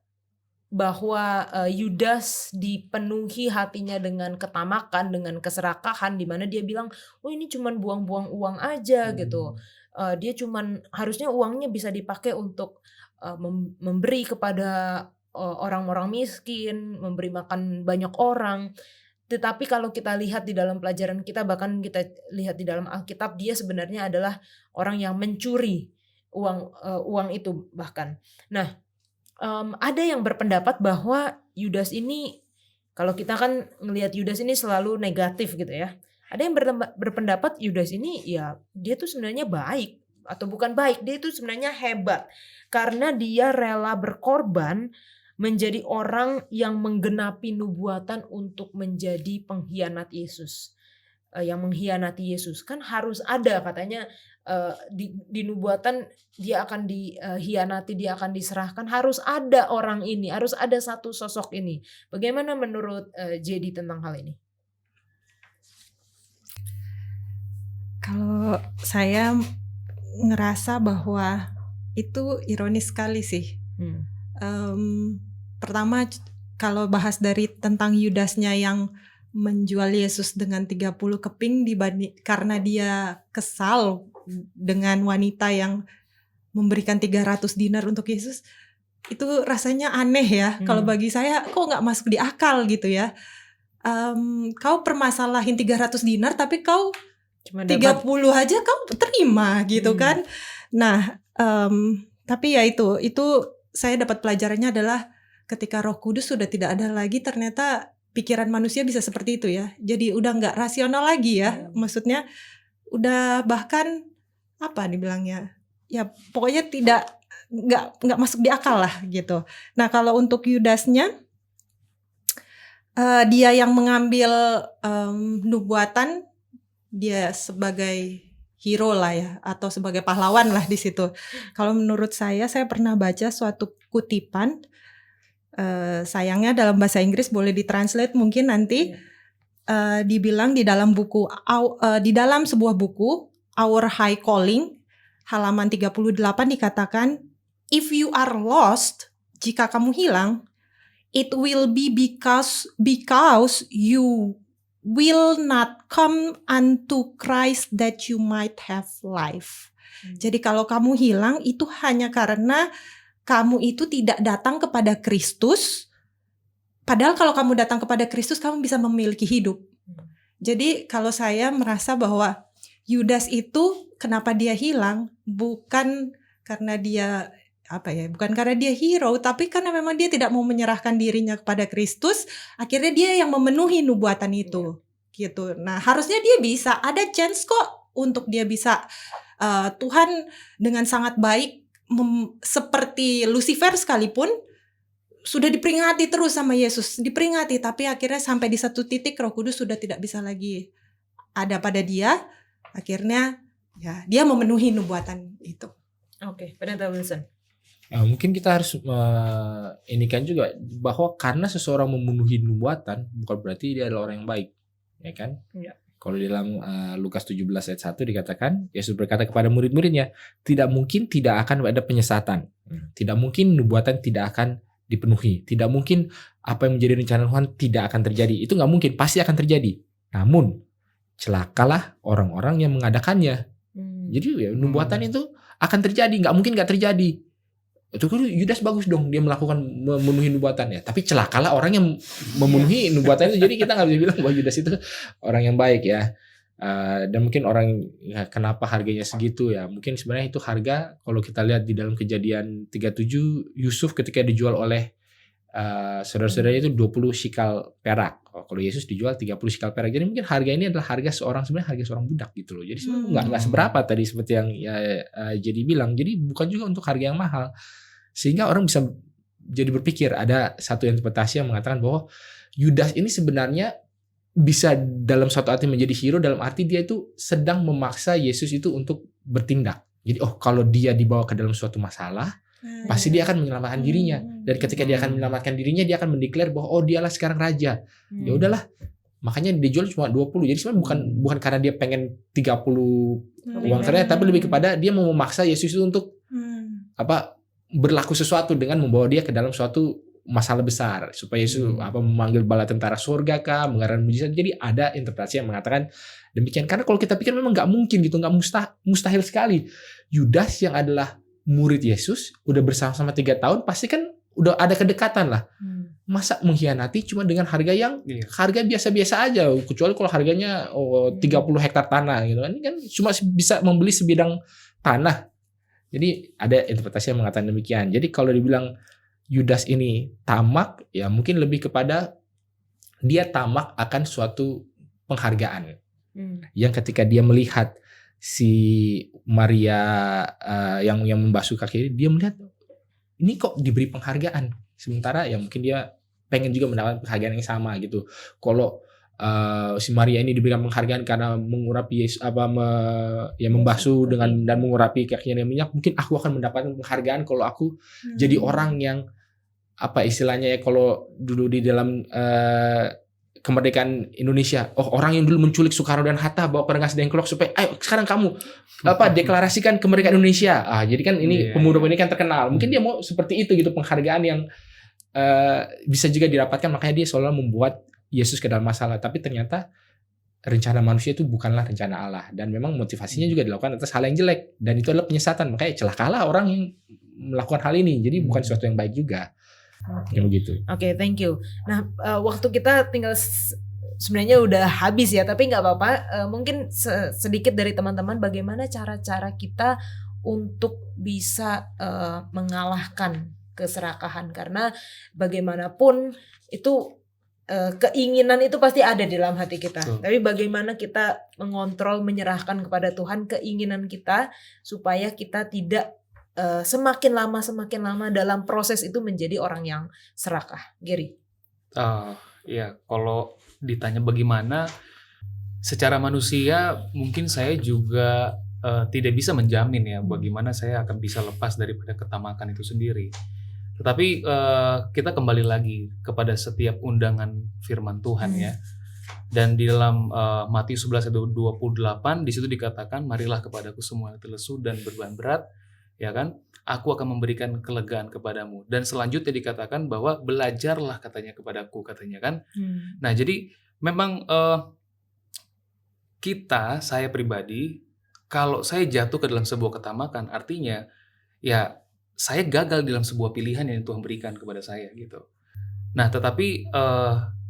bahwa Yudas dipenuhi hatinya dengan ketamakan, dengan keserakahan, di mana dia bilang, oh ini cuman buang-buang uang aja gitu. Dia cuman harusnya uangnya bisa dipakai untuk memberi kepada orang-orang miskin, memberi makan banyak orang. Tetapi kalau kita lihat di dalam pelajaran kita, bahkan kita lihat di dalam Alkitab, dia sebenarnya adalah orang yang mencuri uang itu bahkan. Nah, ada yang berpendapat bahwa Yudas ini, kalau kita kan ngelihat Yudas ini selalu negatif gitu ya. Ada yang berpendapat Yudas ini ya dia tuh sebenarnya baik atau bukan baik, dia itu sebenarnya hebat karena dia rela berkorban menjadi orang yang menggenapi nubuatan untuk menjadi pengkhianat Yesus. Yang mengkhianati Yesus kan harus ada katanya. Di nubuatan dia akan dihianati, dia akan diserahkan, harus ada orang ini, harus ada satu sosok ini. Bagaimana menurut Jadi tentang hal ini? Kalau saya ngerasa bahwa itu ironis sekali sih. Pertama kalau bahas dari tentang Yudasnya yang menjual Yesus dengan 30 keping karena dia kesal dengan wanita yang memberikan 300 dinar untuk Yesus, itu rasanya aneh ya. Kalau bagi saya kok nggak masuk di akal gitu ya. Kau permasalahin 300 dinar tapi kau cuma 30 aja kau terima gitu kan. Nah tapi ya itu saya dapat pelajarannya adalah ketika Roh Kudus sudah tidak ada lagi, ternyata pikiran manusia bisa seperti itu ya. Jadi udah nggak rasional lagi ya. Maksudnya udah bahkan apa dibilangnya? Ya pokoknya nggak masuk di akal lah gitu. Nah kalau untuk Yudasnya, dia yang mengambil nubuatan, dia sebagai hero lah ya, atau sebagai pahlawan lah di situ. Kalau menurut saya pernah baca suatu kutipan. Sayangnya dalam bahasa Inggris, boleh ditranslate mungkin nanti. Dibilang di dalam di dalam sebuah buku Our High Calling halaman 38 dikatakan, if you are lost, jika kamu hilang, it will be because you will not come unto Christ that you might have life. Jadi kalau kamu hilang itu hanya karena kamu itu tidak datang kepada Kristus. Padahal kalau kamu datang kepada Kristus, kamu bisa memiliki hidup. Jadi kalau saya merasa bahwa Yudas itu kenapa dia hilang, bukan karena dia bukan karena dia hero, tapi karena memang dia tidak mau menyerahkan dirinya kepada Kristus. Akhirnya dia yang memenuhi nubuatan itu, gitu. Nah harusnya dia bisa, ada chance kok untuk dia bisa. Tuhan dengan sangat baik, seperti Lucifer sekalipun, sudah diperingati terus sama Yesus, diperingati, tapi akhirnya sampai di satu titik Roh Kudus sudah tidak bisa lagi ada pada dia. Akhirnya ya dia memenuhi nubuatan itu. Oke, Pendeta Wilson. Mungkin kita harus inikan juga bahwa karena seseorang memenuhi nubuatan bukan berarti dia adalah orang yang baik, ya kan? Iya. Kalau di dalam Lukas 17 ayat 1 dikatakan, Yesus berkata kepada murid-muridnya, tidak mungkin tidak akan ada penyesatan. Tidak mungkin nubuatan tidak akan dipenuhi. Tidak mungkin apa yang menjadi rencana Tuhan tidak akan terjadi. Itu nggak mungkin, pasti akan terjadi. Namun, celakalah orang-orang yang mengadakannya. Jadi ya, nubuatan itu akan terjadi, nggak mungkin nggak terjadi. Itu kan Yudas bagus dong, dia melakukan memenuhi nubuatannya. Tapi celakalah orang yang memenuhi nubuatan itu. Jadi kita nggak bisa bilang bahwa Yudas itu orang yang baik ya. Dan mungkin orang ya, kenapa harganya segitu ya? Mungkin sebenarnya itu harga kalau kita lihat di dalam Kejadian 37, Yusuf ketika dijual oleh saudara-saudaranya itu 20 shikal perak. Kalau Yesus dijual 30 shikal perak. Jadi mungkin harga ini adalah sebenarnya harga seorang budak gitu loh. Jadi sebenarnya nggak seberapa tadi seperti yang jadi bilang. Jadi bukan juga untuk harga yang mahal. Sehingga orang bisa jadi berpikir, ada satu interpretasi yang mengatakan bahwa Yudas ini sebenarnya bisa dalam suatu arti menjadi hero, dalam arti dia itu sedang memaksa Yesus itu untuk bertindak. Jadi kalau dia dibawa ke dalam suatu masalah, pasti dia akan menyelamatkan dirinya. Dan ketika dia akan menyelamatkan dirinya, dia akan mendeklar bahwa dialah sekarang raja. Ya udahlah. Makanya dijual cuma 20. Jadi sebenarnya bukan karena dia pengen 30 uang ternyata, tapi lebih kepada dia mau memaksa Yesus itu untuk berlaku sesuatu dengan membawa dia ke dalam suatu masalah besar, supaya Yesus memanggil bala tentara surga kah, mengadakan mujizat. Jadi ada interpretasi yang mengatakan demikian. Karena kalau kita pikir memang nggak mungkin gitu, nggak mustahil sekali. Yudas yang adalah murid Yesus udah bersama-sama 3 tahun, pasti kan udah ada kedekatan lah. Masa mengkhianati cuma dengan harga yang harga biasa-biasa aja, kecuali kalau harganya 30 hektar tanah gitu kan. Ini kan cuma bisa membeli sebidang tanah. Jadi ada interpretasi yang mengatakan demikian. Jadi kalau dibilang Yudas ini tamak, ya mungkin lebih kepada dia tamak akan suatu penghargaan. Yang ketika dia melihat si Maria yang membasuh kaki, dia melihat ini kok diberi penghargaan. Sementara ya mungkin dia pengen juga mendapatkan penghargaan yang sama gitu. Kalau si Maria ini diberikan penghargaan karena mengurapi Yesus, membasuh dan mengurapi kakinya dengan minyak, mungkin aku akan mendapatkan penghargaan kalau aku jadi orang yang istilahnya ya, kalau dulu di dalam kemerdekaan Indonesia, orang yang dulu menculik Soekarno dan Hatta bawa ke Rengas Dengklok supaya ayo sekarang kamu deklarasikan kemerdekaan Indonesia. Jadi kan ini pemuda ini kan terkenal. Mungkin dia mau seperti itu gitu, penghargaan yang bisa juga didapatkan. Makanya dia selalu membuat Yesus ke dalam masalah. Tapi ternyata rencana manusia itu bukanlah rencana Allah, dan memang motivasinya juga dilakukan atas hal yang jelek, dan itu adalah penyesatan. Makanya celakalah orang yang melakukan hal ini. Jadi bukan sesuatu yang baik juga. Yang begitu. Oke, thank you. Nah, waktu kita tinggal sebenarnya udah habis ya, tapi nggak apa-apa. Mungkin sedikit dari teman-teman bagaimana cara-cara kita untuk bisa mengalahkan keserakahan, karena bagaimanapun itu keinginan itu pasti ada di dalam hati kita. Tapi bagaimana kita mengontrol, menyerahkan kepada Tuhan keinginan kita supaya kita tidak semakin lama dalam proses itu menjadi orang yang serakah. Gary. Ya, kalau ditanya bagaimana, secara manusia mungkin saya juga tidak bisa menjamin ya bagaimana saya akan bisa lepas daripada ketamakan itu sendiri. Tetapi kita kembali lagi kepada setiap undangan firman Tuhan ya. Dan di dalam Matius 11 ayat 28 di situ dikatakan, marilah kepadaku semua yang lesu dan beban berat, ya kan? Aku akan memberikan kelegaan kepadamu. Dan selanjutnya dikatakan bahwa belajarlah katanya kepadaku, katanya kan. Nah, jadi memang saya pribadi, kalau saya jatuh ke dalam sebuah ketamakan, artinya ya saya gagal dalam sebuah pilihan yang Tuhan berikan kepada saya gitu. Nah, tetapi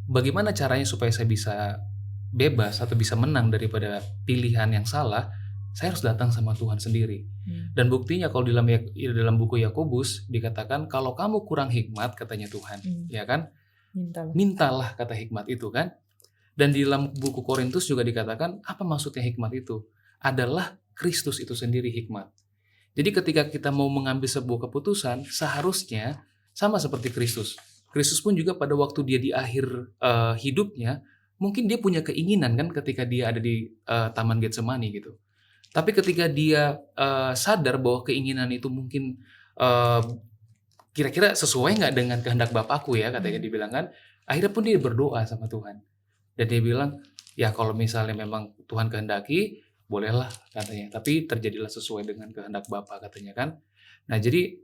bagaimana caranya supaya saya bisa bebas atau bisa menang daripada pilihan yang salah? Saya harus datang sama Tuhan sendiri. Dan buktinya kalau dalam buku Yakobus dikatakan, kalau kamu kurang hikmat katanya Tuhan, ya kan? Mintalah kata hikmat itu kan. Dan di dalam buku Korintus juga dikatakan, apa maksudnya hikmat itu? Adalah Kristus itu sendiri hikmat. Jadi ketika kita mau mengambil sebuah keputusan, seharusnya sama seperti Kristus. Kristus pun juga pada waktu dia di akhir hidupnya, mungkin dia punya keinginan kan ketika dia ada di Taman Getsemani gitu. Tapi ketika dia sadar bahwa keinginan itu mungkin kira-kira sesuai nggak dengan kehendak Bapakku ya, katanya dibilang kan. Akhirnya pun dia berdoa sama Tuhan. Dan dia bilang, ya kalau misalnya memang Tuhan kehendaki, bolehlah katanya. Tapi terjadilah sesuai dengan kehendak Bapa katanya kan. Nah jadi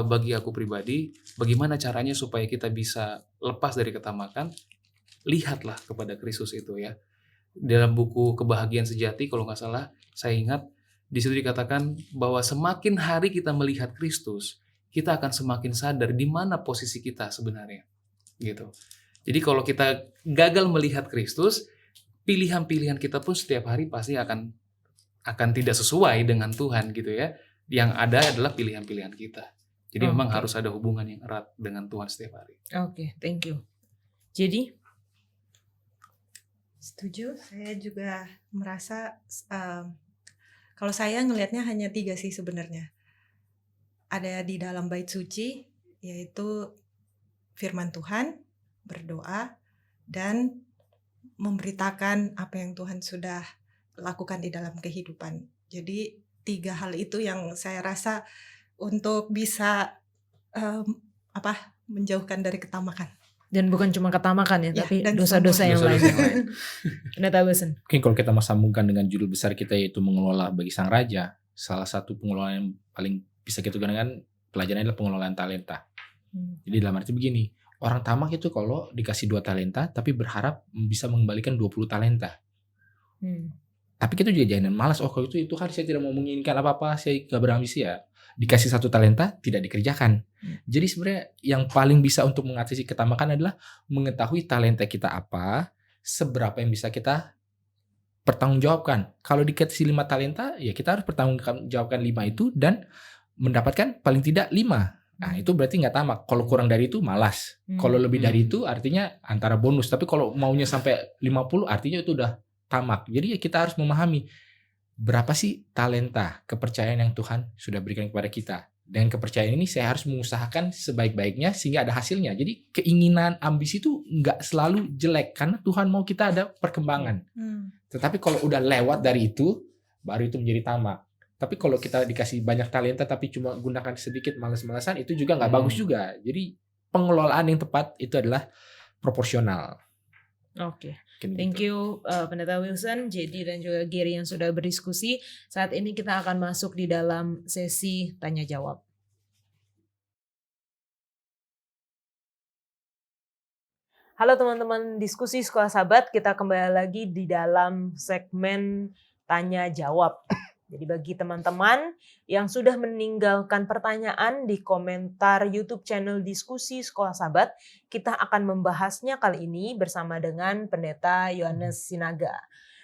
bagi aku pribadi, bagaimana caranya supaya kita bisa lepas dari ketamakan? Lihatlah kepada Kristus itu ya. Dalam buku Kebahagiaan Sejati kalau nggak salah, saya ingat di situ dikatakan bahwa semakin hari kita melihat Kristus, kita akan semakin sadar di mana posisi kita sebenarnya. Gitu. Jadi kalau kita gagal melihat Kristus, pilihan-pilihan kita pun setiap hari pasti akan tidak sesuai dengan Tuhan gitu ya. Yang ada adalah pilihan-pilihan kita. Jadi memang harus ada hubungan yang erat dengan Tuhan setiap hari. Oke, thank you. Jadi Setuju, saya juga merasa kalau saya ngelihatnya hanya 3 sih sebenarnya. Ada di dalam bait suci, yaitu firman Tuhan, berdoa, dan memberitakan apa yang Tuhan sudah lakukan di dalam kehidupan. Jadi 3 hal itu yang saya rasa untuk bisa menjauhkan dari ketamakan. dan bukan cuma ketamakan ya, Ya, tapi dan dosa-dosa yang lain. Dosa-dosa yang lain. Pendeta Wilson. Mungkin kalau kita mau sambungkan dengan judul besar kita yaitu mengelola bagi sang raja, salah satu pengelolaan yang paling bisa kita gunakan pelajaran adalah pengelolaan talenta. Jadi dalam arti begini, orang tamak itu kalau dikasih 2 talenta tapi berharap bisa mengembalikan 20 talenta. Tapi kita juga jangan malas, kalau itu Tuhan saya tidak mau menginginkan apa-apa, saya gak berambisi ya. Dikasih 1 talenta tidak dikerjakan. Jadi sebenarnya yang paling bisa untuk mengatasi ketamakan adalah mengetahui talenta kita apa, seberapa yang bisa kita pertanggungjawabkan. Kalau dikasih 5 talenta, ya kita harus pertanggungjawabkan 5 itu dan mendapatkan paling tidak 5. Nah itu berarti nggak tamak. Kalau kurang dari itu malas. Kalau lebih dari itu artinya antara bonus. Tapi kalau maunya sampai 50 artinya itu udah tamak. Jadi ya kita harus memahami berapa sih talenta kepercayaan yang Tuhan sudah berikan kepada kita. Dengan kepercayaan ini saya harus mengusahakan sebaik-baiknya sehingga ada hasilnya. Jadi keinginan, ambisi itu nggak selalu jelek karena Tuhan mau kita ada perkembangan. Tetapi kalau udah lewat dari itu, baru itu menjadi tamak. Tapi kalau kita dikasih banyak talenta tapi cuma gunakan sedikit malas-malasan, itu juga nggak bagus juga. Jadi pengelolaan yang tepat itu adalah proporsional. Oke. Mungkin Thank gitu. you Pendeta Wilson, JD dan juga Gary yang sudah berdiskusi. Saat ini kita akan masuk di dalam sesi tanya jawab. Halo teman-teman diskusi Sekolah Sahabat, kita kembali lagi di dalam segmen tanya jawab. Jadi bagi teman-teman yang sudah meninggalkan pertanyaan di komentar YouTube channel Diskusi Sekolah Sahabat, kita akan membahasnya kali ini bersama dengan Pendeta Yohanes Sinaga.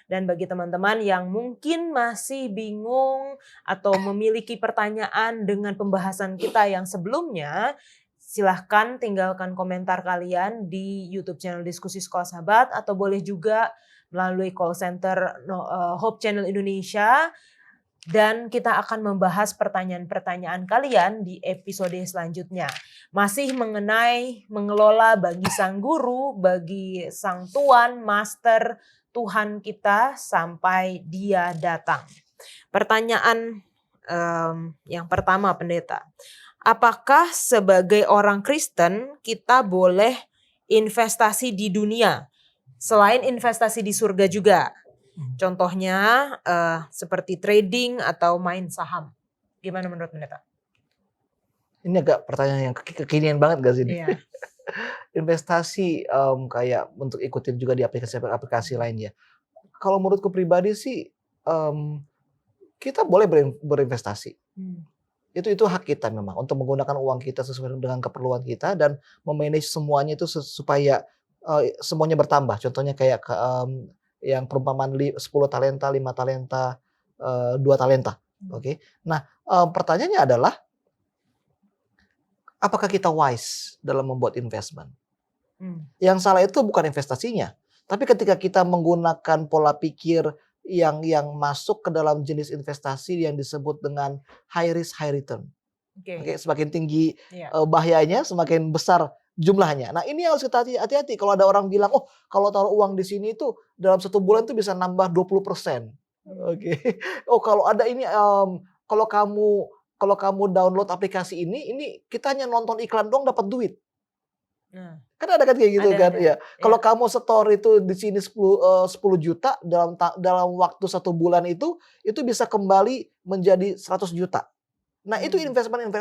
Dan bagi teman-teman yang mungkin masih bingung atau memiliki pertanyaan dengan pembahasan kita yang sebelumnya, silahkan tinggalkan komentar kalian di YouTube channel Diskusi Sekolah Sahabat atau boleh juga melalui call center Hope Channel Indonesia. Dan kita akan membahas pertanyaan-pertanyaan kalian di episode selanjutnya. Masih mengenai mengelola bagi sang guru, bagi sang tuan, master, Tuhan kita sampai dia datang. Pertanyaan yang pertama Pendeta. Apakah sebagai orang Kristen kita boleh investasi di dunia selain investasi di surga juga? Contohnya seperti trading atau main saham. Gimana menurut Pendeta? Ini agak pertanyaan yang kekinian banget gak sih? Iya. Investasi kayak untuk ikutin juga di aplikasi lain ya. Kalau menurutku pribadi sih kita boleh berinvestasi. Itu hak kita memang untuk menggunakan uang kita sesuai dengan keperluan kita dan memanage semuanya itu supaya semuanya bertambah. Contohnya kayak yang perumpamaan 10 talenta, 5 talenta, 2 talenta. Oke. Nah, pertanyaannya adalah apakah kita wise dalam membuat investment? Yang salah itu bukan investasinya, tapi ketika kita menggunakan pola pikir yang masuk ke dalam jenis investasi yang disebut dengan high risk high return. Oke, semakin tinggi bahayanya, semakin besar jumlahnya. Nah ini harus kita hati-hati. Kalau ada orang bilang, kalau taruh uang di sini itu dalam 1 bulan itu bisa nambah 20%. Oke. Kalau ada ini, kalau kamu download aplikasi ini kita hanya nonton iklan doang dapat duit. Kan ada kan kayak gitu kan? Ya. Kalau kamu store itu di sini 10 juta dalam waktu 1 bulan itu bisa kembali menjadi 100 juta. Nah itu investment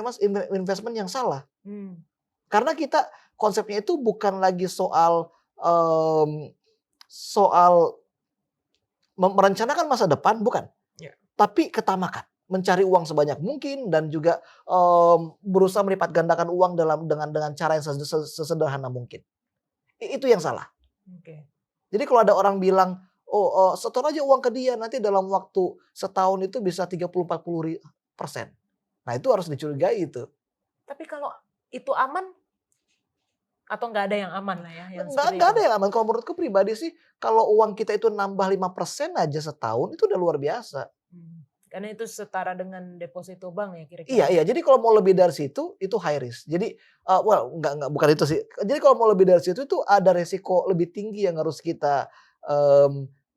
yang salah. Karena kita konsepnya itu bukan lagi soal merencanakan masa depan, bukan. Tapi ketamakan. mencari uang sebanyak mungkin dan juga berusaha melipat gandakan uang dengan cara yang sesederhana mungkin. Itu yang salah. Oke. Jadi kalau ada orang bilang, setor aja uang ke dia, nanti dalam waktu setahun itu bisa 30-40%. Nah itu harus dicurigai itu. Tapi kalau itu aman atau nggak ada yang aman lah ya? Yang Nggak seperti ada itu? yang aman. Kalau menurutku pribadi sih, kalau uang kita itu nambah 5% aja setahun, itu udah luar biasa. Karena itu setara dengan deposito bank ya kira-kira. Iya. Jadi kalau mau lebih dari situ, itu high risk. Jadi, enggak, bukan itu sih. Jadi kalau mau lebih dari situ, itu ada resiko lebih tinggi yang harus kita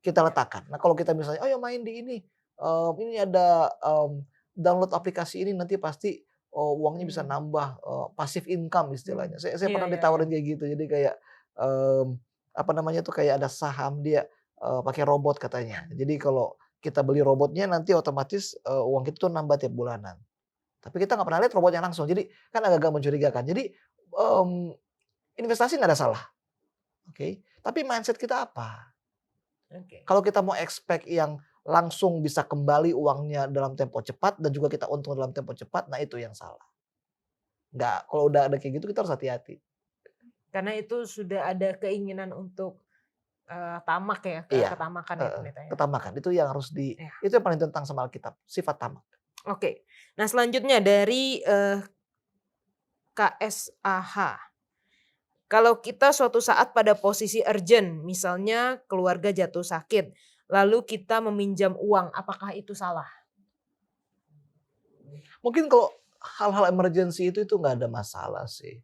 letakkan. Nah kalau kita misalnya, ayo main di ini ada download aplikasi ini, nanti pasti uangnya bisa nambah, passive income istilahnya. Saya Iya, pernah iya, ditawarin kayak gitu. Jadi kayak apa namanya tuh, kayak ada saham dia pakai robot katanya. Jadi kalau kita beli robotnya nanti otomatis uang kita tuh nambah tiap bulanan. Tapi kita nggak pernah lihat robotnya langsung. Jadi kan agak-agak mencurigakan. Jadi investasi nggak ada salah, oke. Tapi mindset kita apa? Oke. Kalau kita mau expect yang langsung bisa kembali uangnya dalam tempo cepat dan juga kita untung dalam tempo cepat, nah itu yang salah. Nggak, kalau udah ada kayak gitu kita harus hati-hati. Karena itu sudah ada keinginan untuk tamak ya, Iya, ketamakan ya pendeta ya. ketamakan itu yang harus Iya. itu yang paling tentang sama Alkitab, sifat tamak. Oke. Nah selanjutnya dari KSAH. Kalau kita suatu saat pada posisi urgent, misalnya keluarga jatuh sakit, lalu kita meminjam uang, apakah itu salah? Mungkin kalau hal-hal emergency itu nggak ada masalah sih.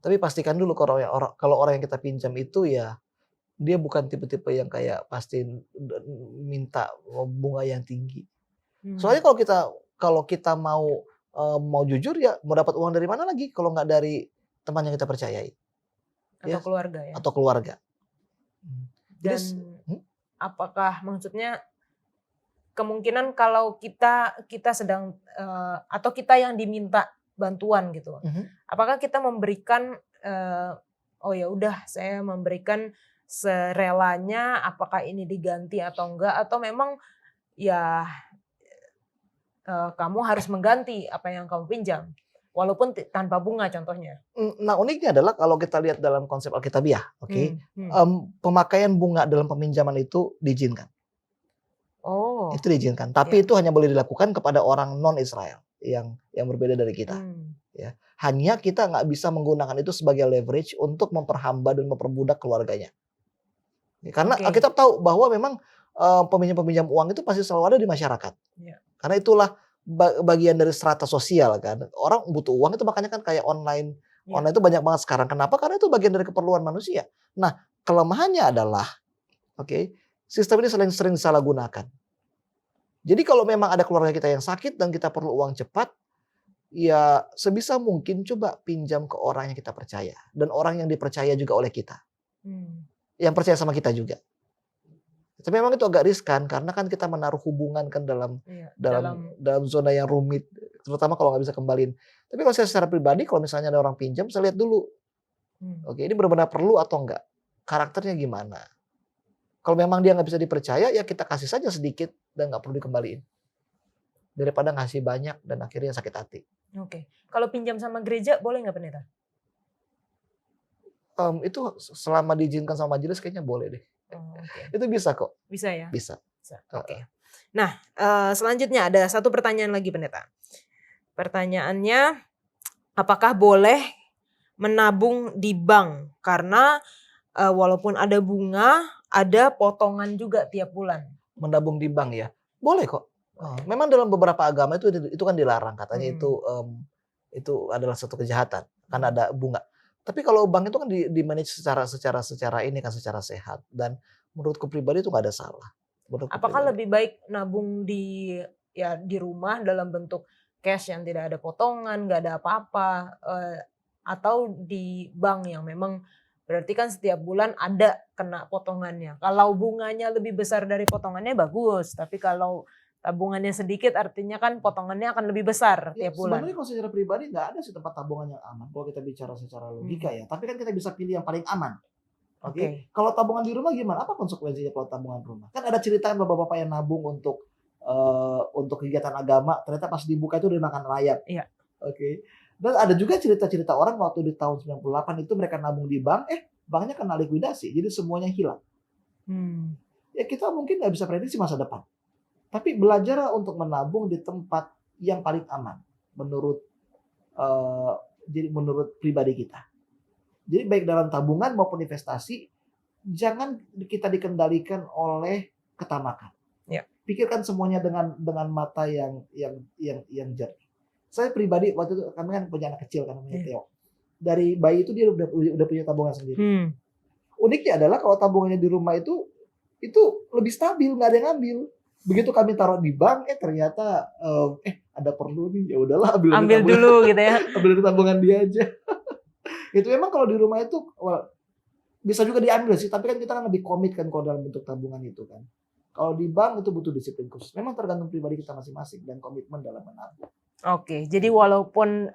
Tapi pastikan dulu kalau orang yang kita pinjam itu ya dia bukan tipe-tipe yang kayak pasti minta bunga yang tinggi. Soalnya kalau kita mau jujur ya mau dapat uang dari mana lagi kalau nggak dari teman yang kita percayai Atau ya, keluarga ya? atau keluarga. Dan apakah maksudnya kemungkinan kalau kita sedang atau kita yang diminta bantuan gitu, apakah kita memberikan oh ya udah saya memberikan serelanya, apakah ini diganti atau enggak, atau memang ya kamu harus mengganti apa yang kamu pinjam walaupun tanpa bunga contohnya. Nah uniknya adalah kalau kita lihat dalam konsep Alkitabiah, oke, pemakaian bunga dalam peminjaman itu diizinkan. Oh. Itu diizinkan, tapi itu hanya boleh dilakukan kepada orang non Israel yang berbeda dari kita. Ya, hanya kita nggak bisa menggunakan itu sebagai leverage untuk memperhamba dan memperbudak keluarganya. Karena kita tahu bahwa memang peminjam-peminjam uang itu pasti selalu ada di masyarakat. Karena itulah bagian dari strata sosial kan. Orang butuh uang itu makanya kan kayak online. Online itu banyak banget sekarang. Kenapa? Karena itu bagian dari keperluan manusia. Nah, kelemahannya adalah sistem ini sering disalahgunakan. Jadi kalau memang ada keluarga kita yang sakit dan kita perlu uang cepat, ya sebisa mungkin coba pinjam ke orang yang kita percaya dan orang yang dipercaya juga oleh kita. Yang percaya sama kita juga. Tapi memang itu agak riskan karena kan kita menaruh hubungan kan dalam zona yang rumit, terutama kalau nggak bisa kembaliin. Tapi kalau saya secara pribadi, kalau misalnya ada orang pinjam, saya lihat dulu, oke, ini benar-benar perlu atau enggak, karakternya gimana. Kalau memang dia nggak bisa dipercaya, ya kita kasih saja sedikit dan nggak perlu dikembaliin. Daripada ngasih banyak dan akhirnya sakit hati. Oke, kalau pinjam sama gereja boleh nggak pendeta? Itu selama diizinkan sama majelis kayaknya boleh deh. Itu bisa kok. Bisa ya? Bisa. Oke. Nah, selanjutnya ada satu pertanyaan lagi pendeta. Pertanyaannya, apakah boleh menabung di bank? Karena walaupun ada bunga, ada potongan juga tiap bulan. Menabung di bank ya? Boleh kok. Memang dalam beberapa agama itu kan dilarang, katanya itu adalah satu kejahatan karena ada bunga. Tapi kalau bank itu kan di manage secara ini kan secara sehat dan menurutku pribadi itu nggak ada salah. Apakah lebih baik nabung di rumah dalam bentuk cash yang tidak ada potongan, nggak ada apa-apa, atau di bank yang memang berarti kan setiap bulan ada kena potongannya. Kalau bunganya lebih besar dari potongannya bagus, tapi kalau tabungannya sedikit artinya kan potongannya akan lebih besar tiap bulan. Sebenarnya kalau secara pribadi nggak ada sih tempat tabungan yang aman kalau kita bicara secara logika ya. Tapi kan kita bisa pilih yang paling aman. Oke. Kalau tabungan di rumah gimana? Apa konsekuensinya kalau tabungan rumah? Kan ada cerita bapak-bapak yang nabung untuk untuk kegiatan agama, ternyata pas dibuka itu udah makan rayap. Iya. Oke. Dan ada juga cerita-cerita orang waktu di tahun 98 itu mereka nabung di bank, banknya kena likuidasi, jadi semuanya hilang. Ya kita mungkin nggak bisa prediksi masa depan. Tapi belajar untuk menabung di tempat yang paling aman menurut pribadi kita. Jadi baik dalam tabungan maupun investasi, jangan kita dikendalikan oleh ketamakan. Ya. Pikirkan semuanya dengan mata yang jernih. Saya pribadi waktu itu, kami kan punya anak kecil kan namanya Theo. Dari bayi itu dia udah punya tabungan sendiri. Uniknya adalah kalau tabungannya di rumah itu lebih stabil, nggak ada yang ngambil. Begitu kami taruh di bank, ternyata ada perlu nih, ya udahlah ambil dulu gitu ya. Ambil dari tabungan dia aja. Itu memang kalau di rumah itu bisa juga diambil sih, tapi kan kita kan lebih komit kan kalau dalam bentuk tabungan itu kan. Kalau di bank itu butuh disiplin khusus. Memang tergantung pribadi kita masing-masing dan komitmen dalam menabung. Oke, jadi walaupun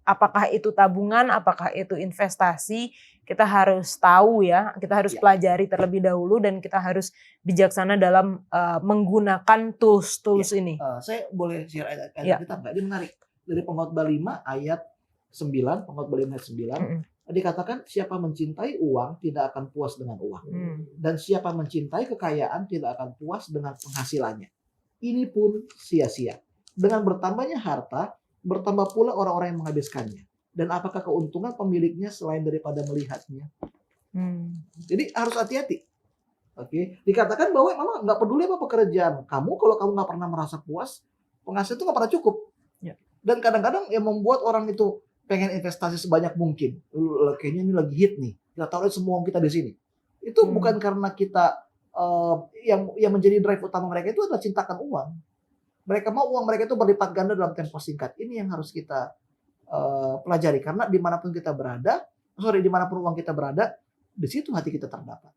apakah itu tabungan, apakah itu investasi, kita harus tahu ya, kita harus pelajari terlebih dahulu dan kita harus bijaksana dalam menggunakan tools ini. Saya boleh share ayat kita nggak? Ini menarik. Dari Pengkhotbah 5 ayat 9, Pengkhotbah 5 ayat 9. Dikatakan siapa mencintai uang tidak akan puas dengan uang. Dan siapa mencintai kekayaan tidak akan puas dengan penghasilannya. Ini pun sia-sia. Dengan bertambahnya harta, bertambah pula orang-orang yang menghabiskannya. Dan apakah keuntungan pemiliknya selain daripada melihatnya? Jadi harus hati-hati. Oke, dikatakan bahwa memang nggak peduli apa pekerjaan kamu, kalau kamu nggak pernah merasa puas, penghasilan itu nggak pernah cukup. Dan kadang-kadang yang membuat orang itu pengen investasi sebanyak mungkin. Kayaknya ini lagi hit nih. Kita taruh semua uang kita di sini. Itu bukan karena kita yang menjadi drive utama mereka itu adalah cintakan uang. Mereka mau uang mereka itu berlipat ganda dalam tempo singkat. Ini yang harus kita pelajari karena dimanapun uang kita berada, di situ hati kita terdapat.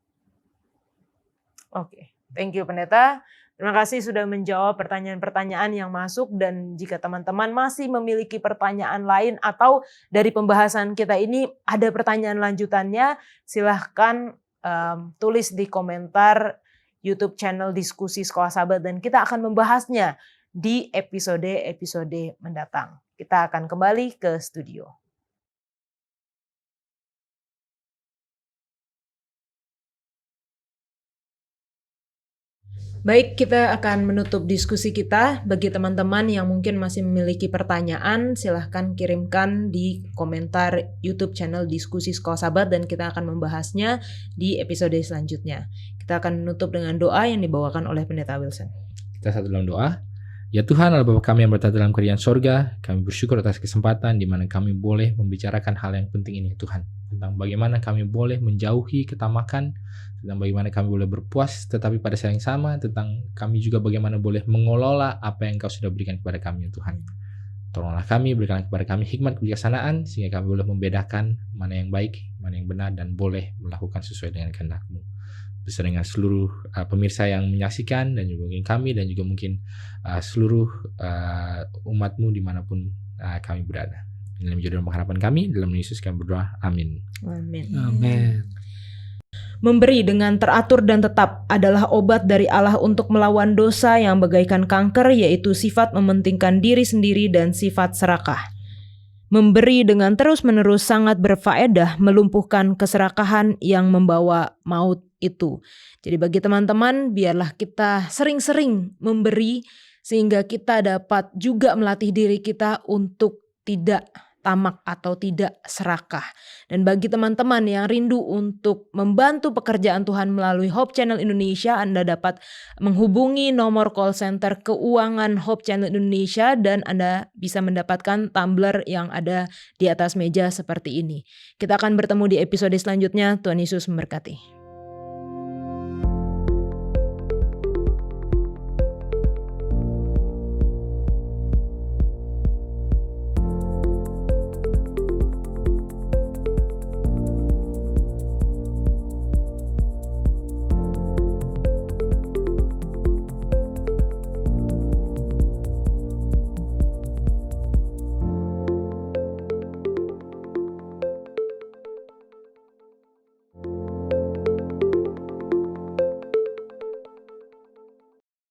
Oke, thank you Pendeta. Terima kasih sudah menjawab pertanyaan-pertanyaan yang masuk, dan jika teman-teman masih memiliki pertanyaan lain atau dari pembahasan kita ini ada pertanyaan lanjutannya, silahkan tulis di komentar YouTube channel Diskusi Sekolah Sahabat dan kita akan membahasnya di episode-episode mendatang. Kita akan kembali ke studio. Baik, kita akan menutup diskusi kita. Bagi teman-teman yang mungkin masih memiliki pertanyaan, silahkan kirimkan di komentar YouTube channel Diskusi Sekolah Sahabat dan kita akan membahasnya di episode selanjutnya. Kita akan menutup dengan doa yang dibawakan oleh Pendeta Wilson. Kita satu dalam doa. Ya Tuhan, Allah Bapa kami yang berada dalam kerajaan sorga, kami bersyukur atas kesempatan di mana kami boleh membicarakan hal yang penting ini Tuhan. Tentang bagaimana kami boleh menjauhi ketamakan, tentang bagaimana kami boleh berpuas tetapi pada saat yang sama, tentang kami juga bagaimana boleh mengelola apa yang Kau sudah berikan kepada kami ya Tuhan. Tolonglah kami, berikanlah kepada kami hikmat kebijaksanaan sehingga kami boleh membedakan mana yang baik, mana yang benar, dan boleh melakukan sesuai dengan kehendak-Mu. Beserta dengan seluruh pemirsa yang menyaksikan dan juga mungkin kami dan juga mungkin seluruh umat-Mu dimanapun kami berada. Ini menjadi harapan kami, dalam Yesus kami berdoa. Amin. Amin. Memberi dengan teratur dan tetap adalah obat dari Allah untuk melawan dosa yang bagaikan kanker, yaitu sifat mementingkan diri sendiri dan sifat serakah. Memberi dengan terus-menerus sangat berfaedah melumpuhkan keserakahan yang membawa maut itu. Jadi bagi teman-teman, biarlah kita sering-sering memberi sehingga kita dapat juga melatih diri kita untuk tidak tamak atau tidak serakah. Dan bagi teman-teman yang rindu untuk membantu pekerjaan Tuhan melalui Hope Channel Indonesia, Anda dapat menghubungi nomor call center keuangan Hope Channel Indonesia dan Anda bisa mendapatkan tumbler yang ada di atas meja seperti ini. Kita akan bertemu di episode selanjutnya. Tuhan Yesus memberkati.